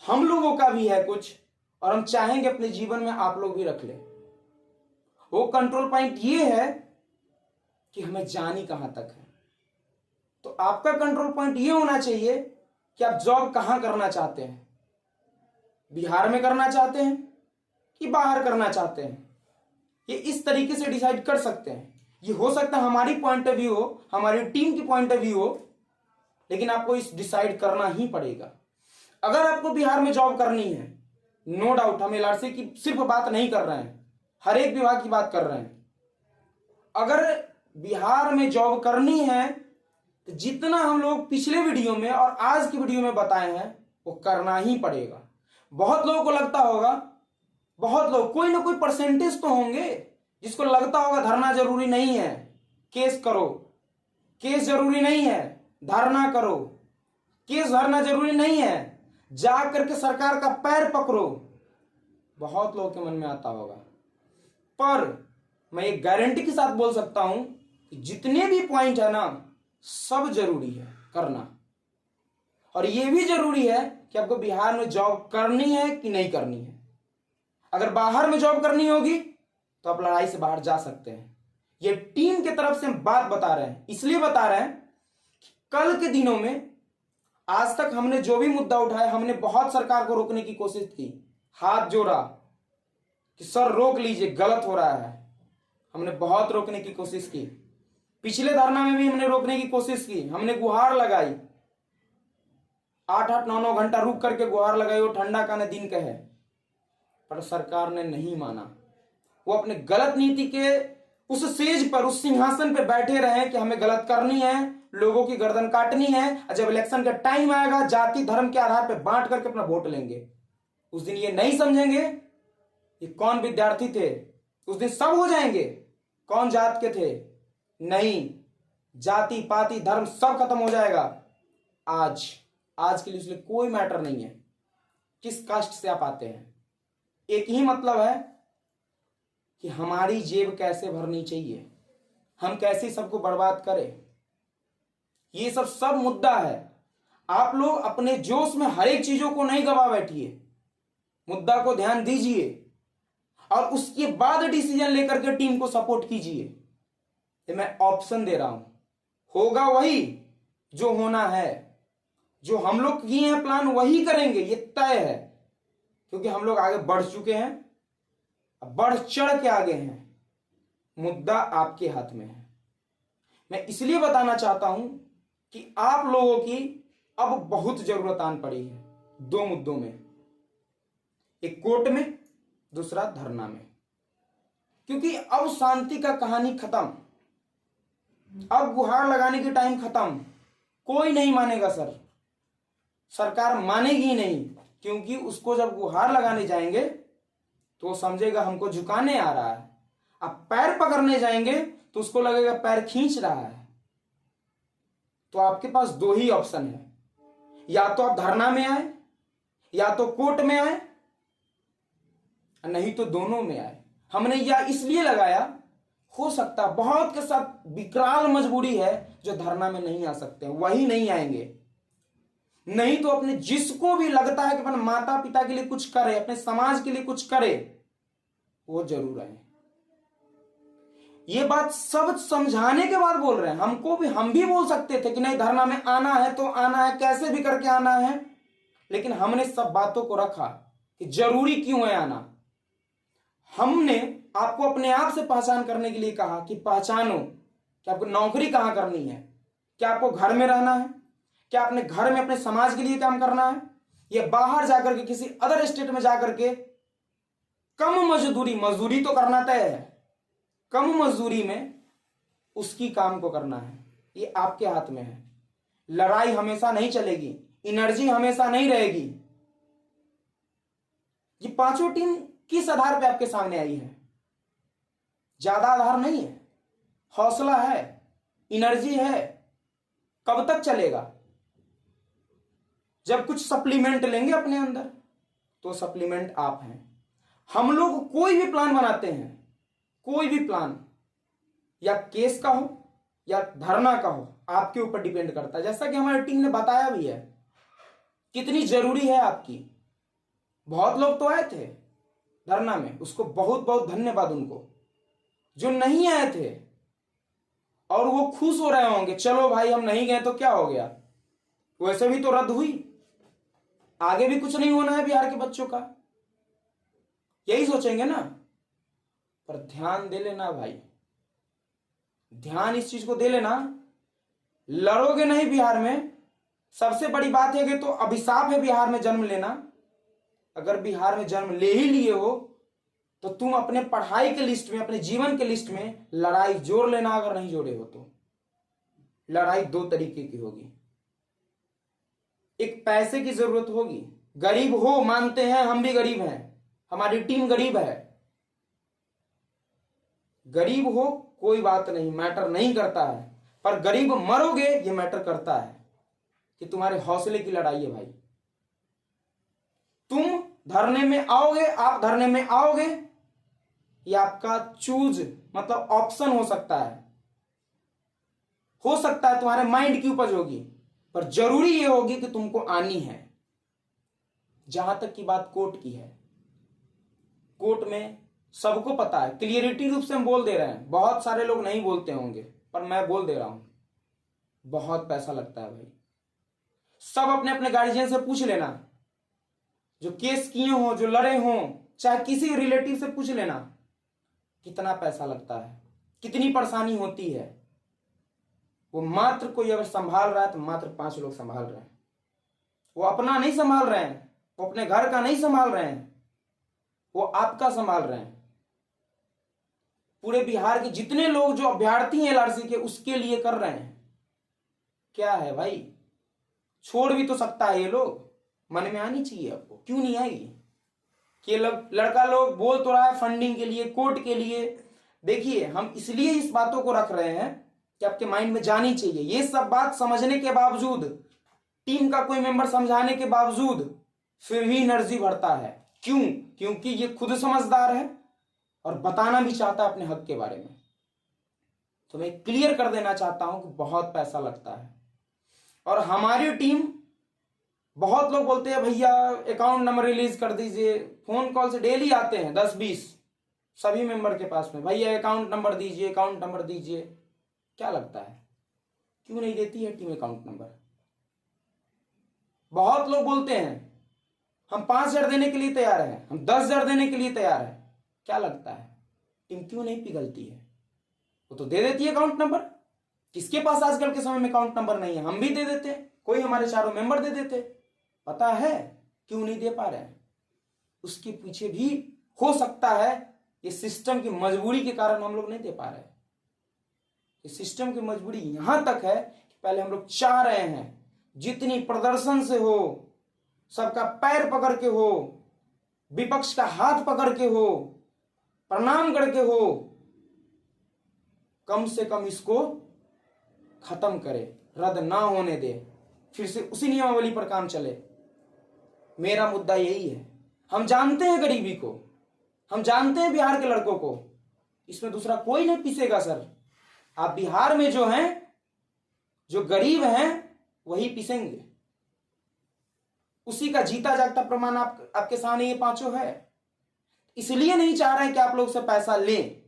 हम लोगों का भी है कुछ, और हम चाहेंगे अपने जीवन में आप लोग भी रख लें। वो कंट्रोल पॉइंट ये है कि हमें जानी कहां तक है। तो आपका कंट्रोल पॉइंट ये होना चाहिए कि आप जॉब कहां करना चाहते हैं, बिहार में करना चाहते हैं कि बाहर करना चाहते हैं। ये इस तरीके से डिसाइड कर सकते हैं। ये हो सकता है हमारी पॉइंट ऑफ व्यू हो, हमारी टीम की पॉइंट ऑफ व्यू हो, लेकिन आपको इस डिसाइड करना ही पड़ेगा। अगर आपको बिहार में जॉब करनी है, नो डाउट, हम एलआरसी की सिर्फ बात नहीं कर रहे हैं, हर एक विभाग की बात कर रहे हैं। अगर बिहार में जॉब करनी है तो जितना हम लोग पिछले वीडियो में और आज की वीडियो में बताए हैं वो करना ही पड़ेगा। बहुत लोगों को लगता होगा, बहुत लोग, कोई ना कोई परसेंटेज तो होंगे जिसको लगता होगा धरना जरूरी नहीं है, केस करो, केस जरूरी नहीं है, धरना करो, केस धरना जरूरी नहीं है, जा करके सरकार का पैर पकड़ो। बहुत लोगों के मन में आता होगा, पर मैं एक गारंटी के साथ बोल सकता हूं कि जितने भी पॉइंट है ना, सब जरूरी है करना। और यह भी जरूरी है कि आपको बिहार में जॉब करनी है कि नहीं करनी है। अगर बाहर में जॉब करनी होगी तो आप लड़ाई से बाहर जा सकते हैं। ये टीम के तरफ से हम बात बता रहे हैं, इसलिए बता रहे हैं कि कल के दिनों में, आज तक हमने जो भी मुद्दा उठाया, हमने बहुत सरकार को रोकने की कोशिश की, हाथ जोड़ा कि सर रोक लीजिए, गलत हो रहा है। हमने बहुत रोकने की कोशिश की, पिछले धरना में भी हमने रोकने की कोशिश की, हमने गुहार लगाई, 8-8, 9-9 घंटा रुक करके गुहार लगाई, वो ठंडा का न दिन का है, पर सरकार ने नहीं माना। वो अपने गलत नीति के उस सेज पर, उस सिंहासन पे बैठे रहे कि हमें गलत करनी है, लोगों की गर्दन काटनी है, और जब इलेक्शन का टाइम आएगा जाति धर्म के आधार पर बांट करके अपना वोट लेंगे। उस दिन ये नहीं समझेंगे ये कौन विद्यार्थी थे, उस दिन सब हो जाएंगे कौन जात के थे। नहीं, जाति पाति धर्म सब खत्म हो जाएगा। आज के लिए इसलिए कोई मैटर नहीं है किस कास्ट से आप आते हैं। एक ही मतलब है कि हमारी जेब कैसे भरनी चाहिए, हम कैसे सबको बर्बाद करें। ये सब मुद्दा है। आप लोग अपने जोश में हर एक चीजों को नहीं गवा बैठिए, मुद्दा को ध्यान दीजिए और उसके बाद डिसीजन लेकर के टीम को सपोर्ट कीजिए। ये मैं ऑप्शन दे रहा हूं, होगा वही जो होना है, जो हम लोग किए हैं प्लान वही करेंगे, ये तय है। क्योंकि हम लोग आगे बढ़ चुके हैं, बढ़ चढ़ के आगे हैं, मुद्दा आपके हाथ में है। मैं इसलिए बताना चाहता हूं कि आप लोगों की अब बहुत जरूरत आन पड़ी है 2 मुद्दों में, एक कोर्ट में, दूसरा धरना में। क्योंकि अब शांति का कहानी खत्म, अब गुहार लगाने की टाइम खत्म। कोई नहीं मानेगा सर, सरकार मानेगी ही नहीं, क्योंकि उसको जब गुहार लगाने जाएंगे तो वो समझेगा हमको झुकाने आ रहा है। अब पैर पकड़ने जाएंगे तो उसको लगेगा पैर खींच रहा है। तो आपके पास 2 ही ऑप्शन है, या तो आप धरना में आए, या तो कोर्ट में आए, नहीं तो दोनों में आए। हमने यह इसलिए लगाया, हो सकता बहुत के साथ विकराल मजबूरी है जो धरना में नहीं आ सकते, वही नहीं आएंगे। नहीं तो अपने जिसको भी लगता है कि अपने माता पिता के लिए कुछ करे, अपने समाज के लिए कुछ करे, वो जरूर आए। ये बात सब समझाने के बाद बोल रहे हैं। हमको भी, हम भी बोल सकते थे कि नहीं धरना में आना है तो आना है, कैसे भी करके आना है, लेकिन हमने सब बातों को रखा कि जरूरी क्यों है आना। हमने आपको अपने आप से पहचान करने के लिए कहा कि पहचानो कि आपको नौकरी कहां करनी है, क्या आपको घर में रहना है, क्या अपने घर में अपने समाज के लिए काम करना है, या बाहर जाकर के किसी अदर स्टेट में जाकर के कम मजदूरी तो करना तय है, कम मजदूरी में उसकी काम को करना है। ये आपके हाथ में है। लड़ाई हमेशा नहीं चलेगी, एनर्जी हमेशा नहीं रहेगी। ये 5 टीम किस आधार पे आपके सामने आई है? ज्यादा आधार नहीं है, हौसला है, एनर्जी है, कब तक चलेगा? जब कुछ सप्लीमेंट लेंगे अपने अंदर, तो सप्लीमेंट आप हैं। हम लोग कोई भी प्लान बनाते हैं, कोई भी प्लान, या केस का हो या धरना का हो, आपके ऊपर डिपेंड करता है। जैसा कि हमारी टीम ने बताया भी है कितनी जरूरी है आपकी। बहुत लोग तो आए थे धरना में, उसको बहुत बहुत धन्यवाद उनको। जो नहीं आए थे और वो खुश हो रहे होंगे, चलो भाई हम नहीं गए तो क्या हो गया, वैसे भी तो रद्द हुई, आगे भी कुछ नहीं होना है बिहार के बच्चों का, यही सोचेंगे ना। पर ध्यान दे लेना भाई, ध्यान इस चीज को दे लेना, लड़ोगे नहीं बिहार में। सबसे बड़ी बात है कि तो अभिशाप है बिहार में जन्म लेना। अगर बिहार में जन्म ले ही लिए हो तो तुम अपने पढ़ाई के लिस्ट में, अपने जीवन के लिस्ट में लड़ाई जोड़ लेना। अगर नहीं जोड़े हो तो लड़ाई दो तरीके की होगी। एक पैसे की जरूरत होगी, गरीब हो, मानते हैं हम भी गरीब हैं, हमारी टीम गरीब है, गरीब हो कोई बात नहीं, मैटर नहीं करता है। पर गरीब मरोगे ये मैटर करता है कि तुम्हारे हौसले की लड़ाई है भाई। तुम धरने में आओगे, आप धरने में आओगे, ये आपका चूज मतलब ऑप्शन हो सकता है तुम्हारे माइंड की उपज होगी, पर जरूरी ये होगी कि तुमको आनी है। जहां तक की बात कोर्ट की है, कोर्ट में सबको पता है, क्लियरिटी रूप से हम बोल दे रहे हैं। बहुत सारे लोग नहीं बोलते होंगे पर मैं बोल दे रहा हूं, बहुत पैसा लगता है भाई। सब अपने अपने गार्जियन से पूछ लेना, जो केस किए हो, जो लड़े हो, चाहे किसी रिलेटिव से पूछ लेना कितना पैसा लगता है, कितनी परेशानी होती है। वो मात्र कोई अगर संभाल रहा है तो मात्र 5 लोग संभाल रहे हैं। वो अपना नहीं संभाल रहे हैं, वो अपने घर का नहीं संभाल रहे हैं, वो आपका संभाल रहे हैं। पूरे बिहार के जितने लोग जो अभ्यर्थी हैं एलआरसी के, उसके लिए कर रहे हैं। क्या है भाई, छोड़ भी तो सकता है ये लोग, मन में आनी चाहिए आपको, क्यों नहीं आएगी? कि लड़का लोग बोल तो रहा है फंडिंग के लिए, कोर्ट के लिए। देखिए हम इसलिए इस बातों को रख रहे हैं कि आपके माइंड में जानी चाहिए। ये सब बात समझने के बावजूद, टीम का कोई मेंबर समझाने के बावजूद, फिर भी एनर्जी बढ़ता है। क्यों? क्योंकि ये खुद समझदार है और बताना भी चाहता है अपने हक के बारे में। तो मैं क्लियर कर देना चाहता हूं कि बहुत पैसा लगता है। और हमारी टीम, बहुत लोग बोलते हैं भैया अकाउंट नंबर रिलीज कर दीजिए, फोन कॉल से डेली आते हैं 10-20 सभी मेंबर के पास में, भैया अकाउंट नंबर दीजिए, अकाउंट नंबर दीजिए। क्या लगता है क्यों नहीं देती है टीम अकाउंट नंबर? बहुत लोग बोलते हैं हम 5,000 देने के लिए तैयार हैं, हम 10,000 देने के लिए तैयार हैं। क्या लगता है टीम क्यों नहीं पिघलती है? वो तो दे देती है अकाउंट नंबर। किसके पास आजकल के समय में अकाउंट नंबर नहीं है? हम भी दे देते, कोई हमारे चारों मेंबर दे देते। पता है क्यों नहीं दे पा रहे हैं? उसके पीछे भी हो सकता है ये सिस्टम की मजबूरी के कारण हम लोग नहीं दे पा रहे। इस सिस्टम की मजबूरी यहां तक है कि पहले हम लोग चाह रहे हैं जितनी प्रदर्शन से हो, सबका पैर पकड़ के हो, विपक्ष का हाथ पकड़ के हो, प्रणाम करके हो, कम से कम इसको खत्म करे, रद्द ना होने दे, फिर से उसी नियमावली पर काम चले। मेरा मुद्दा यही है। हम जानते हैं गरीबी को, हम जानते हैं बिहार के लड़कों को, इसमें दूसरा कोई नहीं पीसेगा सर। आप बिहार में जो हैं, जो गरीब हैं, वही पीसेंगे। उसी का जीता जागता प्रमाण आपके सामने ये पांचों है। इसलिए नहीं चाह रहे हैं कि आप लोग से पैसा लें।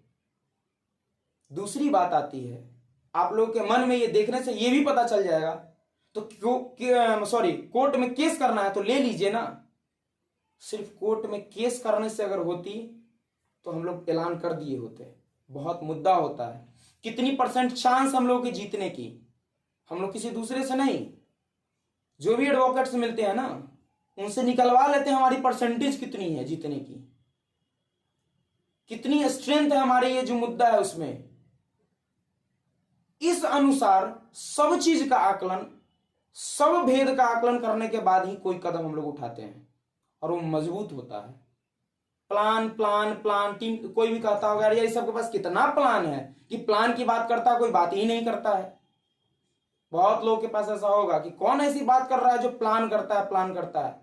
दूसरी बात आती है, आप लोग के मन में ये देखने से ये भी पता चल जाएगा तो कोर्ट में केस करना है तो ले लीजिए ना। सिर्फ कोर्ट में केस करने से अगर होती तो हम लोग ऐलान कर दिए होते। बहुत मुद्दा होता है, कितनी % चांस हम लोग के जीतने की। हम लोग किसी दूसरे से नहीं, जो भी एडवोकेट्स मिलते हैं ना, उनसे निकलवा लेते हैं हमारी परसेंटेज कितनी है जीतने की, कितनी स्ट्रेंथ है हमारी, ये जो मुद्दा है उसमें। इस अनुसार सब चीज का आकलन, सब भेद का आकलन करने के बाद ही कोई कदम हम लोग उठाते हैं और वो मजबूत होता है। Plan plan plan. टीम कोई भी कहता होगा यार ये सबके पास कितना प्लान है कि प्लान की बात करता है, कोई बात ही नहीं करता है। बहुत लोगों के पास ऐसा होगा कि कौन ऐसी बात कर रहा है जो प्लान करता है, प्लान करता है।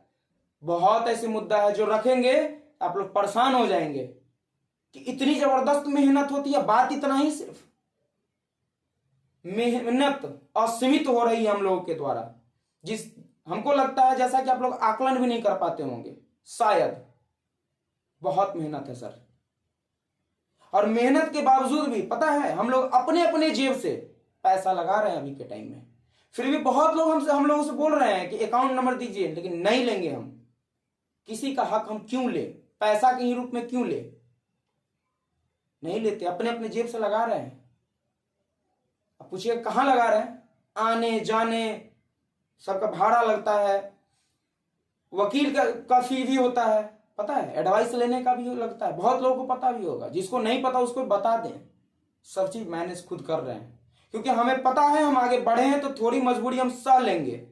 बहुत ऐसे मुद्दा है जो रखेंगे आप लोग परेशान हो जाएंगे कि इतनी जबरदस्त मेहनत होती है। बात इतना ही, सिर्फ मेहनत असीमित हो रही है हम लोगों के द्वारा, जिस हमको लगता है जैसा कि आप लोग आकलन भी नहीं कर पाते होंगे शायद। बहुत मेहनत है सर, और मेहनत के बावजूद भी पता है हम लोग अपने अपने जेब से पैसा लगा रहे हैं अभी के टाइम में। फिर भी बहुत लोग हम लोगों से बोल रहे हैं कि अकाउंट नंबर दीजिए, लेकिन नहीं लेंगे हम। किसी का हक हम क्यों ले, पैसा के ही रूप में क्यों ले? नहीं लेते, अपने अपने जेब से लगा रहे हैं। अब पूछिए कहां लगा रहे हैं? आने जाने सबका भाड़ा लगता है, वकील का फी भी होता है, पता है, एडवाइस लेने का भी लगता है। बहुत लोगों को पता भी होगा, जिसको नहीं पता उसको बता दें। सब चीज मैनेज खुद कर रहे हैं, क्योंकि हमें पता है हम आगे बढ़े हैं तो थोड़ी मजबूरी हम सह लेंगे।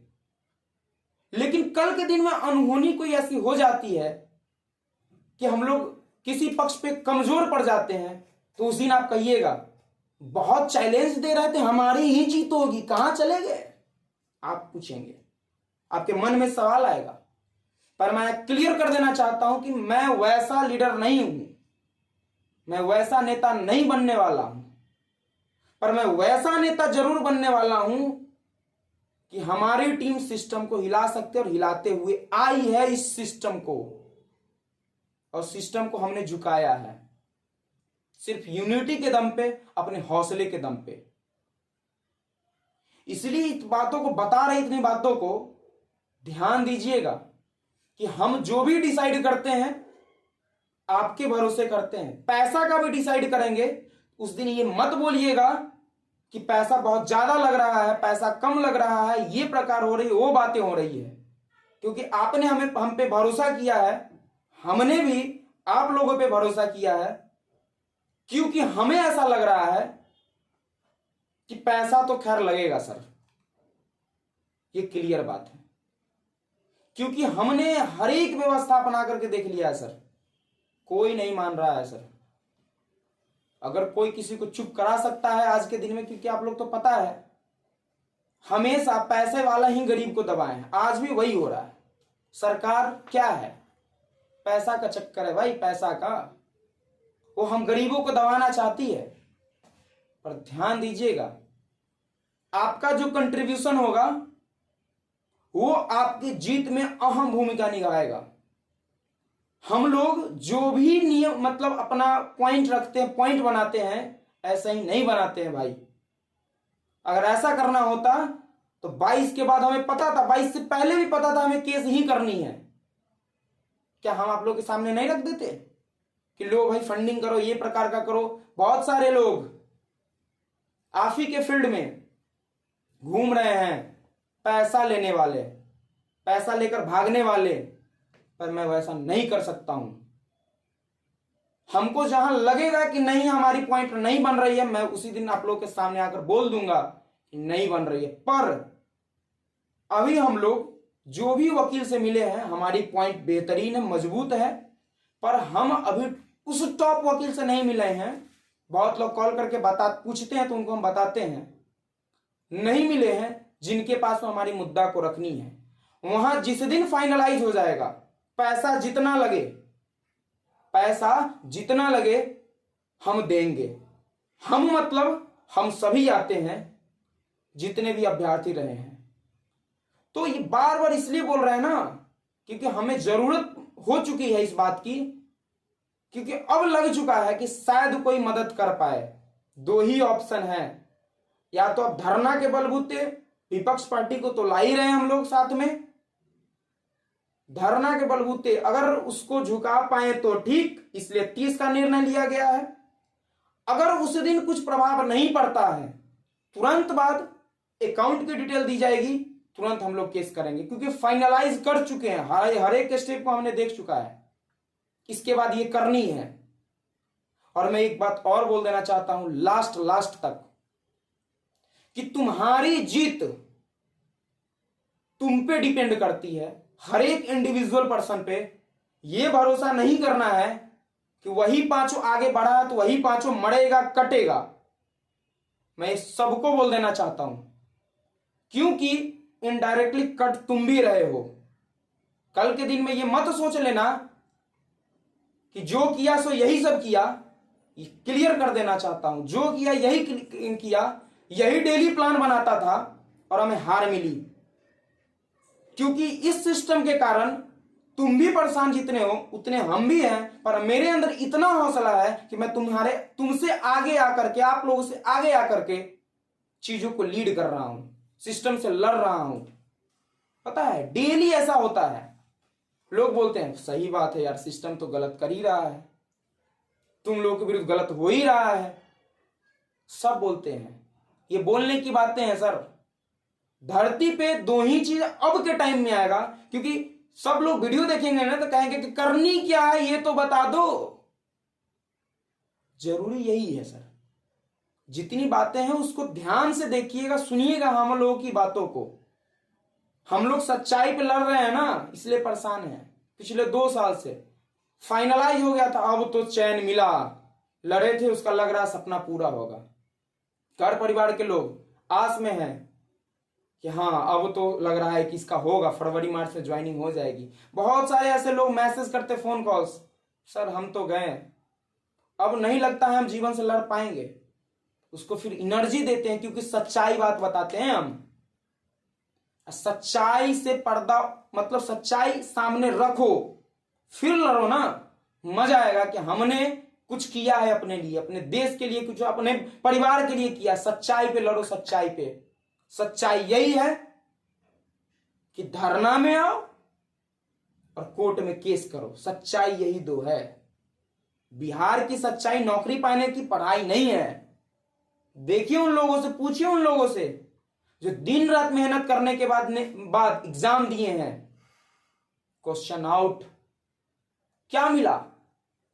लेकिन कल के दिन में अनहोनी कोई ऐसी हो जाती है कि हम लोग किसी पक्ष पे कमजोर पड़ जाते हैं, तो उस दिन आप कहिएगा बहुत चैलेंज दे रहे थे, हमारी ही जीत होगी, कहां चले गए? आप पूछेंगे, आपके मन में सवाल आएगा। पर मैं क्लियर कर देना चाहता हूं कि मैं वैसा लीडर नहीं हूं, मैं वैसा नेता नहीं बनने वाला हूं। पर मैं वैसा नेता जरूर बनने वाला हूं कि हमारी टीम सिस्टम को हिला सकते और हिलाते हुए आई है इस सिस्टम को, और सिस्टम को हमने झुकाया है सिर्फ यूनिटी के दम पे, अपने हौसले के दम पे। इसलिए इन बातों को बता रहे, इतनी बातों को ध्यान दीजिएगा कि हम जो भी डिसाइड करते हैं आपके भरोसे करते हैं। पैसा का भी डिसाइड करेंगे उस दिन ये मत बोलिएगा कि पैसा बहुत ज्यादा लग रहा है, पैसा कम लग रहा है, ये प्रकार हो रही है, वो बातें हो रही है। क्योंकि आपने हम पे भरोसा किया है, हमने भी आप लोगों पे भरोसा किया है, क्योंकि हमें ऐसा लग रहा है कि पैसा तो खैर लगेगा सर, ये क्लियर बात है। क्योंकि हमने हर एक व्यवस्था अपना करके देख लिया है सर, कोई नहीं मान रहा है सर। अगर कोई किसी को चुप करा सकता है आज के दिन में, क्योंकि आप लोग तो पता है हमेशा पैसे वाला ही गरीब को दबाए हैं, आज भी वही हो रहा है। सरकार क्या है, पैसा का चक्कर है भाई, पैसा का, वो हम गरीबों को दबाना चाहती है। पर ध्यान दीजिएगा, आपका जो कंट्रीब्यूशन होगा वो आपकी जीत में अहम भूमिका निभाएगा। हम लोग जो भी नियम मतलब अपना पॉइंट रखते हैं, पॉइंट बनाते हैं, ऐसा ही नहीं बनाते हैं भाई। अगर ऐसा करना होता तो 22 के बाद हमें पता था, 22 से पहले भी पता था हमें केस ही करनी है, क्या हम आप लोग के सामने नहीं रख देते कि लो भाई फंडिंग करो, ये प्रकार का करो। बहुत सारे लोग आप ही के फील्ड में घूम रहे हैं, पैसा लेने वाले, पैसा लेकर भागने वाले। पर मैं वैसा नहीं कर सकता हूं। हमको जहां लगेगा कि नहीं हमारी पॉइंट नहीं बन रही है, मैं उसी दिन आप लोग के सामने आकर बोल दूंगा कि नहीं बन रही है। पर अभी हम लोग जो भी वकील से मिले हैं, हमारी पॉइंट बेहतरीन है, मजबूत है। पर हम अभी उस टॉप वकील से नहीं मिले हैं। बहुत लोग कॉल करके पूछते हैं तो उनको हम बताते हैं, नहीं मिले हैं जिनके पास हमारी मुद्दा को रखनी है। वहां जिस दिन फाइनलाइज हो जाएगा, पैसा जितना लगे हम देंगे। हम मतलब हम सभी आते हैं, जितने भी अभ्यर्थी रहे हैं। तो ये बार बार इसलिए बोल रहे हैं ना, क्योंकि हमें जरूरत हो चुकी है इस बात की, क्योंकि अब लग चुका है कि शायद कोई मदद कर पाए। दो ही ऑप्शन है, या तो अब धरना के बलबूते विपक्ष पार्टी को तो ला ही रहे हैं हम लोग साथ में, धरना के बलबूते अगर उसको झुका पाए तो ठीक, इसलिए 30 का निर्णय लिया गया है। अगर उस दिन कुछ प्रभाव नहीं पड़ता है, तुरंत बाद अकाउंट की डिटेल दी जाएगी, तुरंत हम लोग केस करेंगे, क्योंकि फाइनलाइज कर चुके हैं, हर एक स्टेप को हमने देख चुका है। इसके बाद ये करनी है। और मैं एक बात और बोल देना चाहता हूं लास्ट तक, कि तुम्हारी जीत तुम पे डिपेंड करती है, हर एक इंडिविजुअल पर्सन पे, ये भरोसा नहीं करना है कि वही पांचों आगे बढ़ा तो वही पांचों मरेगा कटेगा। मैं सबको बोल देना चाहता हूं, क्योंकि इनडायरेक्टली कट तुम भी रहे हो। कल के दिन में ये मत सोच लेना कि जो किया सो यही सब किया। क्लियर कर देना चाहता हूं, जो किया यही किया, यही डेली प्लान बनाता था और हमें हार मिली। क्योंकि इस सिस्टम के कारण तुम भी परेशान जितने हो उतने हम भी हैं, पर मेरे अंदर इतना हौसला है कि मैं तुमसे आगे आकर के, आप लोगों से आगे आकर के चीजों को लीड कर रहा हूं, सिस्टम से लड़ रहा हूं। पता है डेली ऐसा होता है। लोग बोलते हैं सही बात है यार, सिस्टम तो गलत कर ही रहा है, तुम लोगों के विरुद्ध गलत हो ही रहा है, सब बोलते हैं। ये बोलने की बातें हैं सर। धरती पे दो ही चीज अब के टाइम में आएगा, क्योंकि सब लोग वीडियो देखेंगे ना तो कहेंगे कि करनी क्या है ये तो बता दो। जरूरी यही है सर, जितनी बातें हैं उसको ध्यान से देखिएगा, सुनिएगा हम लोगों की बातों को। हम लोग सच्चाई पे लड़ रहे हैं ना, इसलिए परेशान हैं। पिछले 2 साल से फाइनलाइज हो गया था, अब तो चैन मिला। लड़े थे, उसका लग रहा सपना पूरा होगा। घर परिवार के लोग आस में हैं कि हाँ अब तो लग रहा है कि इसका होगा, फरवरी मार्च से ज्वाइनिंग हो जाएगी। बहुत सारे ऐसे लोग मैसेज करते, फोन कॉल्स, सर हम तो गए, अब नहीं लगता है हम जीवन से लड़ पाएंगे। उसको फिर एनर्जी देते हैं, क्योंकि सच्चाई बात बताते हैं हम। सच्चाई से पर्दा, मतलब सच्चाई सामने रखो फिर लड़ो ना, मजा आएगा कि हमने कुछ किया है अपने लिए, अपने देश के लिए, कुछ अपने परिवार के लिए किया। सच्चाई पे लड़ो, सच्चाई पे। सच्चाई यही है कि धरना में आओ और कोर्ट में केस करो। सच्चाई यही 2 है। बिहार की सच्चाई नौकरी पाने की पढ़ाई नहीं है। देखिए उन लोगों से, पूछिए उन लोगों से जो दिन रात मेहनत करने के बाद एग्जाम दिए हैं। क्वेश्चन आउट, क्या मिला?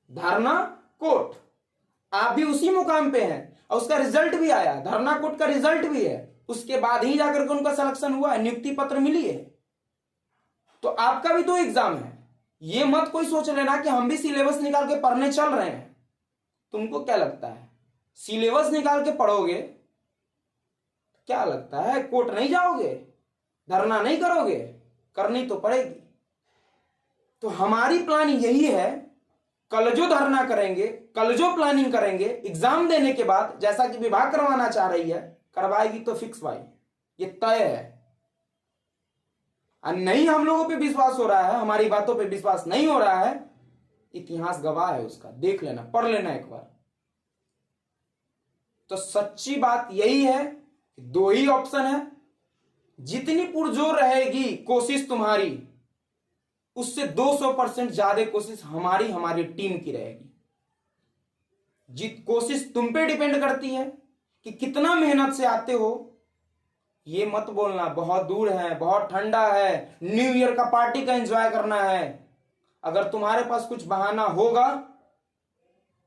धरना, कोर्ट। आप भी उसी मुकाम पे हैं और उसका रिजल्ट भी आया, धरना कोर्ट का रिजल्ट भी है। उसके बाद ही जाकर के उनका सिलेक्शन हुआ है, नियुक्ति पत्र मिली है। तो आपका भी 2 एग्जाम है। ये मत कोई सोच लेना कि हम भी सिलेबस निकाल के पढ़ने चल रहे हैं। तुमको क्या लगता है सिलेबस निकाल के पढ़ोगे, क्या लगता है कोर्ट नहीं जाओगे, धरना नहीं करोगे? करनी तो पड़ेगी। तो हमारी प्लानिंग यही है, कल जो धरना करेंगे, कल जो प्लानिंग करेंगे, एग्जाम देने के बाद जैसा कि विभाग करवाना चाह रही है, करवाएगी तो फिक्स भाई, ये तय है। और नहीं हम लोगों पे विश्वास हो रहा है, हमारी बातों पे विश्वास नहीं हो रहा है, इतिहास गवाह है उसका, देख लेना, पढ़ लेना एक बार। तो सच्ची बात यही है कि 2 ही ऑप्शन है। जितनी पुरजोर रहेगी कोशिश तुम्हारी, उससे 200% ज्यादा कोशिश हमारी टीम की रहेगी। कोशिश तुम पे डिपेंड करती है कि कितना मेहनत से आते हो। ये मत बोलना बहुत दूर है, बहुत ठंडा है, न्यू ईयर का पार्टी का एंजॉय करना है। अगर तुम्हारे पास कुछ बहाना होगा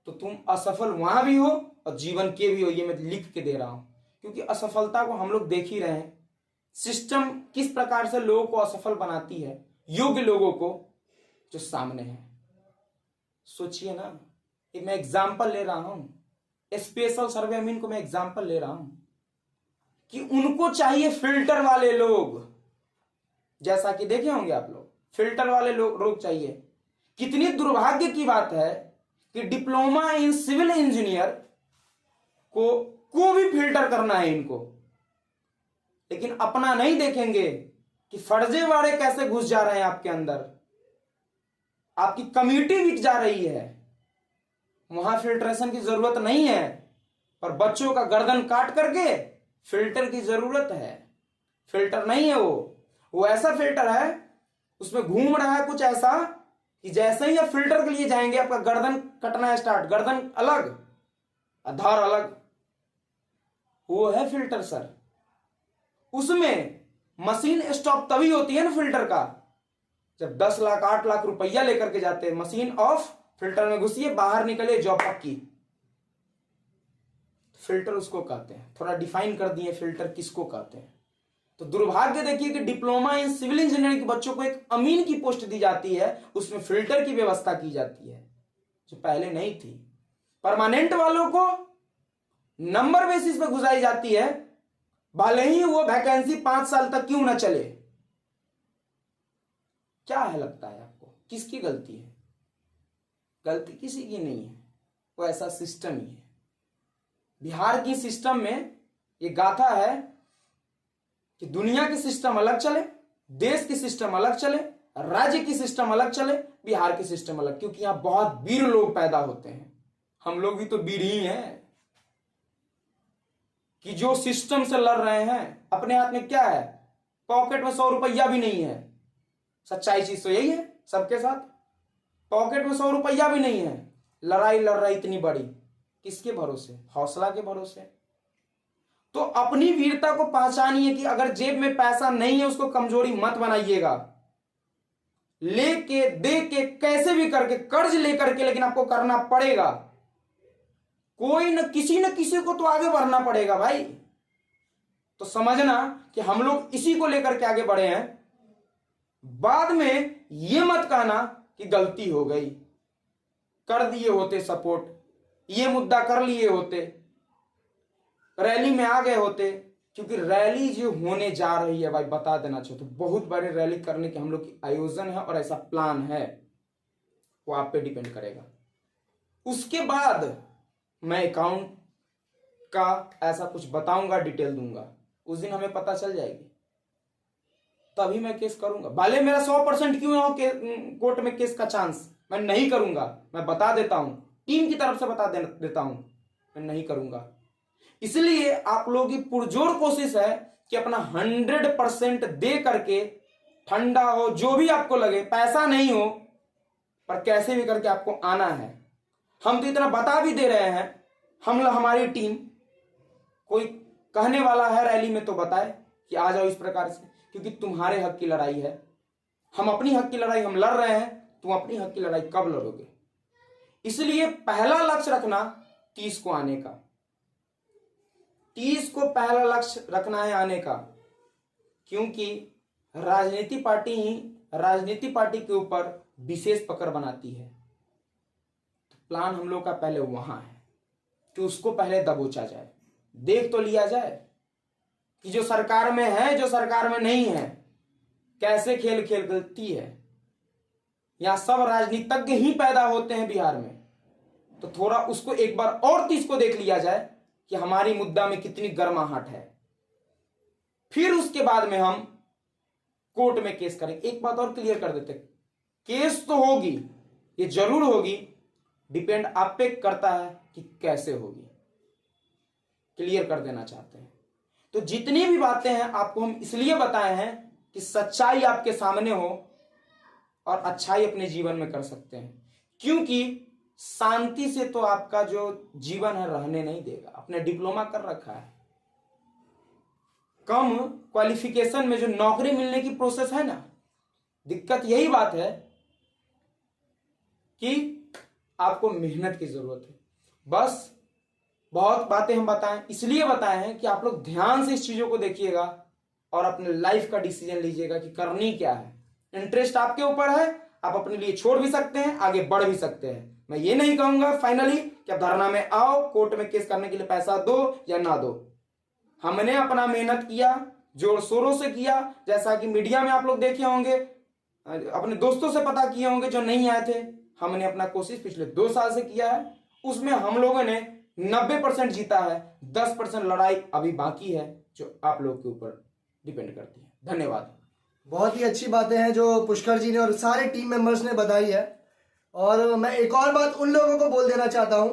तो तुम असफल वहां भी हो और जीवन के भी हो। ये मैं लिख के दे रहा हूं, क्योंकि असफलता को हम लोग देख ही रहे हैं। सिस्टम किस प्रकार से लोगों को असफल बनाती है, योग्य लोगों को जो सामने है। सोचिए ना, ये मैं एग्जाम्पल ले रहा हूं, स्पेशल सर्वे अमीन को मैं एग्जाम्पल ले रहा हूं कि उनको चाहिए फिल्टर वाले लोग, जैसा कि देखे होंगे आप लोग, फिल्टर वाले लोग चाहिए। कितनी दुर्भाग्य की बात है कि डिप्लोमा इन सिविल इंजीनियर को भी फिल्टर करना है इनको, लेकिन अपना नहीं देखेंगे कि फर्जीवाड़े कैसे घुस जा रहे हैं आपके अंदर, आपकी कम्युनिटी बिक जा रही है। वहां फिल्ट्रेशन की जरूरत नहीं है, पर बच्चों का गर्दन काट करके फिल्टर की जरूरत है। फिल्टर नहीं है वो ऐसा फिल्टर है, उसमें घूम रहा है कुछ ऐसा कि जैसे ही आप फिल्टर के लिए जाएंगे आपका गर्दन कटना स्टार्ट, गर्दन अलग, आधार अलग। वो है फिल्टर सर। उसमें मशीन स्टॉप तभी होती है ना फिल्टर का, जब 10 लाख 8 लाख रुपया लेकर के जाते हैं, मशीन ऑफ, फिल्टर में घुसिए, बाहर निकले, जॉब पक्की। फिल्टर उसको कहते हैं। थोड़ा डिफाइन कर दिए फिल्टर किसको कहते हैं। तो दुर्भाग्य देखिए कि डिप्लोमा इन सिविल इंजीनियरिंग के बच्चों को एक अमीन की पोस्ट दी जाती है, उसमें फिल्टर की व्यवस्था की जाती है जो पहले नहीं थी। परमानेंट वालों को नंबर बेसिस पे घुसाई जाती है, भले ही वो वैकेंसी 5 साल तक क्यों ना चले। क्या है लगता है आपको, किसकी गलती है? गलती किसी की नहीं है, वो ऐसा सिस्टम ही है। बिहार की सिस्टम में ये गाथा है कि दुनिया की सिस्टम अलग चले, देश की सिस्टम अलग चले, राज्य की सिस्टम अलग चले, बिहार की सिस्टम अलग, क्योंकि यहां बहुत वीर लोग पैदा होते हैं। हम लोग भी तो वीर ही हैं कि जो सिस्टम से लड़ रहे हैं। अपने हाथ में क्या है? पॉकेट में 100 रुपया भी नहीं है। सच्चाई चीज तो यही है सबके साथ, पॉकेट में 100 रुपया भी नहीं है, लड़ाई लड़ रहा इतनी बड़ी, किसके भरोसे? हौसला के भरोसे। तो अपनी वीरता को पहचानिए कि अगर जेब में पैसा नहीं है उसको कमजोरी मत बनाइएगा। लेके दे के कैसे भी करके, कर्ज लेकर के, लेकिन आपको करना पड़ेगा। कोई न किसी को तो आगे बढ़ना पड़ेगा भाई। तो समझना कि हम लोग इसी को लेकर के आगे बढ़े हैं। बाद में ये मत कहना कि गलती हो गई, कर दिए होते सपोर्ट, ये मुद्दा कर लिए होते, रैली में आ गए होते। क्योंकि रैली जो होने जा रही है भाई, बता देना चाहता हूं, बहुत बड़े रैली करने के हम लोग की आयोजन है और ऐसा प्लान है, वो आप पे डिपेंड करेगा। उसके बाद मैं अकाउंट का ऐसा कुछ बताऊंगा, डिटेल दूंगा, उस दिन हमें पता चल जाएगी, तभी मैं केस करूंगा। भले मेरा 100% क्यों ना हो कोर्ट में केस का चांस, मैं नहीं करूंगा। मैं बता देता हूं, टीम की तरफ से बता देता हूं, मैं नहीं करूंगा। इसलिए आप लोगों की पुरजोर कोशिश है कि अपना 100% दे करके, ठंडा हो जो भी आपको लगे, पैसा नहीं हो पर कैसे भी करके आपको आना है। हम तो इतना बता भी दे रहे हैं, हमारी टीम, कोई कहने वाला है रैली में तो बताए कि आ जाओ इस प्रकार से, क्योंकि तुम्हारे हक की लड़ाई है। हम अपनी हक की लड़ाई हम लड़ रहे हैं, तुम अपनी हक की लड़ाई कब लड़ोगे? इसलिए पहला लक्ष्य रखना 30 को आने का, 30 को पहला लक्ष्य रखना है आने का, क्योंकि राजनीति पार्टी के ऊपर विशेष पकड़ बनाती है। तो प्लान हम लोग का पहले वहां है कि उसको पहले दबोचा जाए, देख तो लिया जाए कि जो सरकार में है, जो सरकार में नहीं है, कैसे खेल खेलती है। यहां सब राजनीतिज्ञ ही पैदा होते हैं बिहार में, तो थोड़ा उसको एक बार और 30 को देख लिया जाए कि हमारी मुद्दा में कितनी गर्माहट है। फिर उसके बाद में हम कोर्ट में केस करेंगे। एक बात और क्लियर कर देते, केस तो होगी, ये जरूर होगी, डिपेंड आप पे करता है कि कैसे होगी, क्लियर कर देना चाहते हैं। तो जितनी भी बातें हैं आपको हम इसलिए बताए हैं कि सच्चाई आपके सामने हो और अच्छाई अपने जीवन में कर सकते हैं, क्योंकि शांति से तो आपका जो जीवन है रहने नहीं देगा। आपने डिप्लोमा कर रखा है, कम क्वालिफिकेशन में जो नौकरी मिलने की प्रोसेस है ना, दिक्कत यही बात है कि आपको मेहनत की जरूरत है। बस बहुत बातें हम बताएं, इसलिए बताए हैं कि आप लोग ध्यान से इस चीजों को देखिएगा और अपने लाइफ का डिसीजन लीजिएगा कि करनी क्या है। इंटरेस्ट आपके ऊपर है, आप अपने लिए छोड़ भी सकते हैं, आगे बढ़ भी सकते हैं। मैं ये नहीं कहूंगा फाइनली कि आप धरना में आओ, कोर्ट में केस करने के लिए पैसा दो या ना दो। हमने अपना मेहनत किया, जोर शोरों से किया, जैसा कि मीडिया में आप लोग देखे होंगे, अपने दोस्तों से पता किए होंगे जो नहीं आए थे। हमने अपना कोशिश पिछले 2 साल से किया है, उसमें हम लोगों ने 90% जीता है, 10% लड़ाई अभी बाकी है जो आप लोग के ऊपर डिपेंड करती है। धन्यवाद।
बहुत ही अच्छी बातें हैं जो पुष्कर जी ने और सारे टीम मेंबर्स ने बताई है। और मैं एक और बात उन लोगों को बोल देना चाहता हूं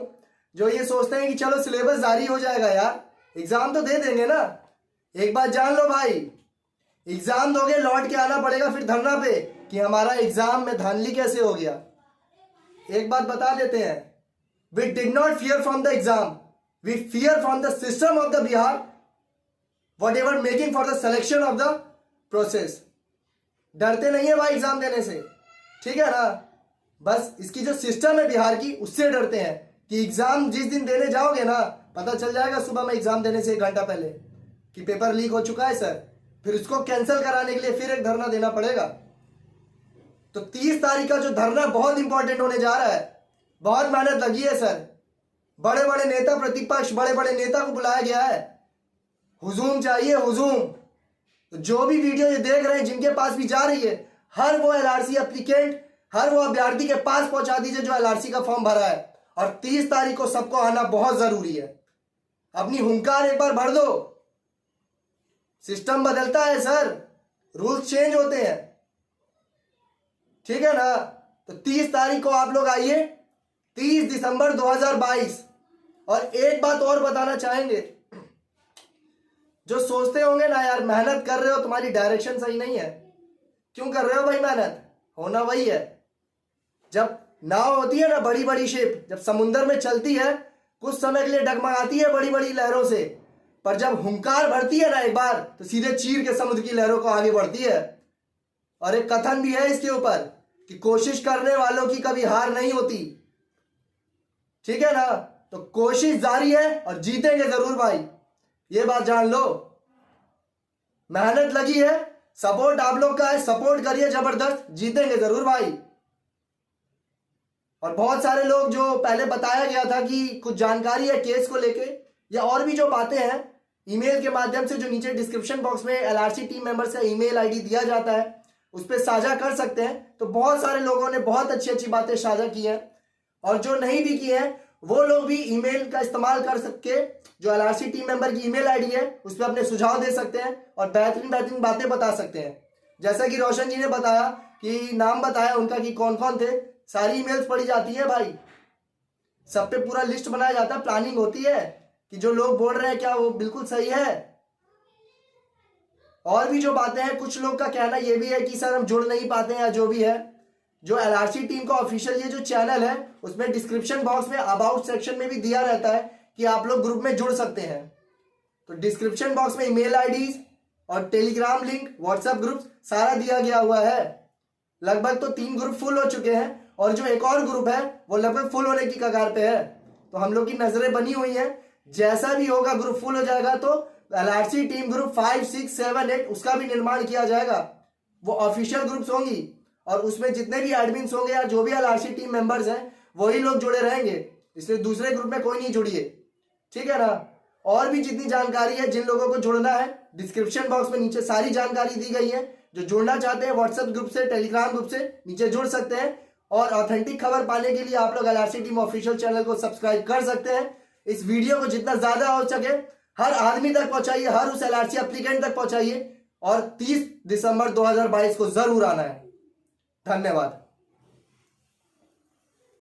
जो ये सोचते हैं कि चलो सिलेबस जारी हो जाएगा यार, एग्जाम तो दे देंगे ना। एक बात जान लो भाई, एग्जाम दोगे लौट के आना पड़ेगा फिर धरना पे कि हमारा एग्जाम में धांधली कैसे हो गया। एक बात बता देते हैं, we did not fear from the exam, we fear from the system of the Bihar, whatever making for the selection of the process. डरते नहीं है भाई एग्जाम देने से, ठीक है ना। बस इसकी जो सिस्टम है बिहार की, उससे डरते हैं कि एग्जाम जिस दिन देने जाओगे ना, पता चल जाएगा सुबह में एग्जाम देने से 1 घंटा पहले कि पेपर लीक हो चुका है सर, फिर उसको कैंसिल कराने के लिए फिर एक धरना देना पड़ेगा। तो 30 तारीख का जो धरना बहुत इंपॉर्टेंट होने जा रहा है, बहुत मेहनत लगी है सर, बड़े बड़े नेता प्रतिपक्ष, बड़े बड़े नेता को बुलाया गया है, हुजूम चाहिए हुजूम। तो जो भी वीडियो ये देख रहे हैं, जिनके पास भी जा रही है, हर वो एलआरसी एप्लीकेंट, हर वो अभ्यर्थी के पास पहुंचा दीजिए जो एलआरसी का फॉर्म भरा है। और 30 तारीख को सबको आना बहुत जरूरी है। अपनी हुंकार एक बार भर दो। सिस्टम बदलता है सर, रूल्स चेंज होते हैं, ठीक है ना। तो 30 तारीख को आप लोग आइए, 30 दिसंबर 2022। और एक बात और बताना चाहेंगे, जो सोचते होंगे ना यार मेहनत कर रहे हो, तुम्हारी डायरेक्शन सही नहीं है, क्यों कर रहे हो भाई मेहनत? होना वही है, जब नाव होती है ना बड़ी बड़ी शिप, जब समुद्र में चलती है कुछ समय के लिए डगमगाती है बड़ी बड़ी लहरों से, पर जब हुंकार भरती है ना एक बार, तो सीधे चीर के समुद्र की लहरों को आगे बढ़ती है। और एक कथन भी है इसके ऊपर कि कोशिश करने वालों की कभी हार नहीं होती, ठीक है ना। तो कोशिश जारी है और जीतेंगे जरूर भाई, ये बात जान लो। मेहनत लगी है, सपोर्ट आप लोग का है, सपोर्ट करिए जबरदस्त, जीतेंगे जरूर भाई। और बहुत सारे लोग जो पहले बताया गया था कि कुछ जानकारी है केस को लेके या और भी जो बातें हैं, ईमेल के माध्यम से जो नीचे डिस्क्रिप्शन बॉक्स में एलआरसी टीम मेंबर्स का ईमेल आईडी दिया जाता है, उस पर साझा कर सकते हैं। तो बहुत सारे लोगों ने बहुत अच्छी अच्छी बातें साझा की हैं, और जो नहीं भी की हैं वो लोग भी ईमेल का इस्तेमाल कर सके, जो एलआरसी टीम मेंबर की ईमेल आईडी है उस पर अपने सुझाव दे सकते हैं और बेहतरीन बेहतरीन बातें बता सकते हैं। जैसा कि रोशन जी ने बताया कि नाम बताया उनका कि कौन कौन थे, सारी ईमेल्स पढ़ी जाती है भाई, सब पे पूरा लिस्ट बनाया जाता है, प्लानिंग होती है कि जो लोग बोल रहे हैं क्या वो बिल्कुल सही है। और भी जो बातें हैं, कुछ लोग का कहना ये भी है कि सर हम जुड़ नहीं पाते हैं, या जो भी है, जो एलआरसी टीम का ऑफिशियल ये जो चैनल है उसमें डिस्क्रिप्शन बॉक्स में अबाउट सेक्शन में भी दिया रहता है कि आप लोग ग्रुप में जुड़ सकते हैं। तो डिस्क्रिप्शन बॉक्स में ईमेल आईडीज और टेलीग्राम लिंक, व्हाट्सएप ग्रुप सारा दिया गया हुआ है। लगभग तो 3 ग्रुप फुल हो चुके हैं और जो एक और ग्रुप है वो लगभग फुल होने की कगार पे है। तो हम लोग की नजरें बनी हुई हैं, जैसा भी होगा ग्रुप फुल हो जाएगा तो एलआरसी टीम ग्रुप 5, 6, 7, 8 उसका भी निर्माण किया जाएगा। वो ऑफिशियल ग्रुप्स होंगी और उसमें जितने भी एडमिन्स होंगे या जो भी एलआरसी टीम मेंबर्स हैं वही लोग जुड़े रहेंगे, इसलिए दूसरे ग्रुप में कोई नहीं जुड़िए, ठीक है ना। और भी जितनी जानकारी है, जिन लोगों को जुड़ना है, डिस्क्रिप्शन बॉक्स में नीचे सारी जानकारी दी गई है। जो जुड़ना चाहते हैं व्हाट्सएप ग्रुप से, टेलीग्राम ग्रुप से नीचे जुड़ सकते हैं। और ऑथेंटिक खबर पाने के लिए आप लोग एलआरसी टीम ऑफिशियल चैनल को सब्सक्राइब कर सकते हैं। इस वीडियो को जितना ज्यादा हो सके हर आदमी तक पहुंचाइए, हर उस एलआरसी एप्लीकेंट तक पहुंचाइए, और 30 दिसंबर 2022 को जरूर आना है। धन्यवाद।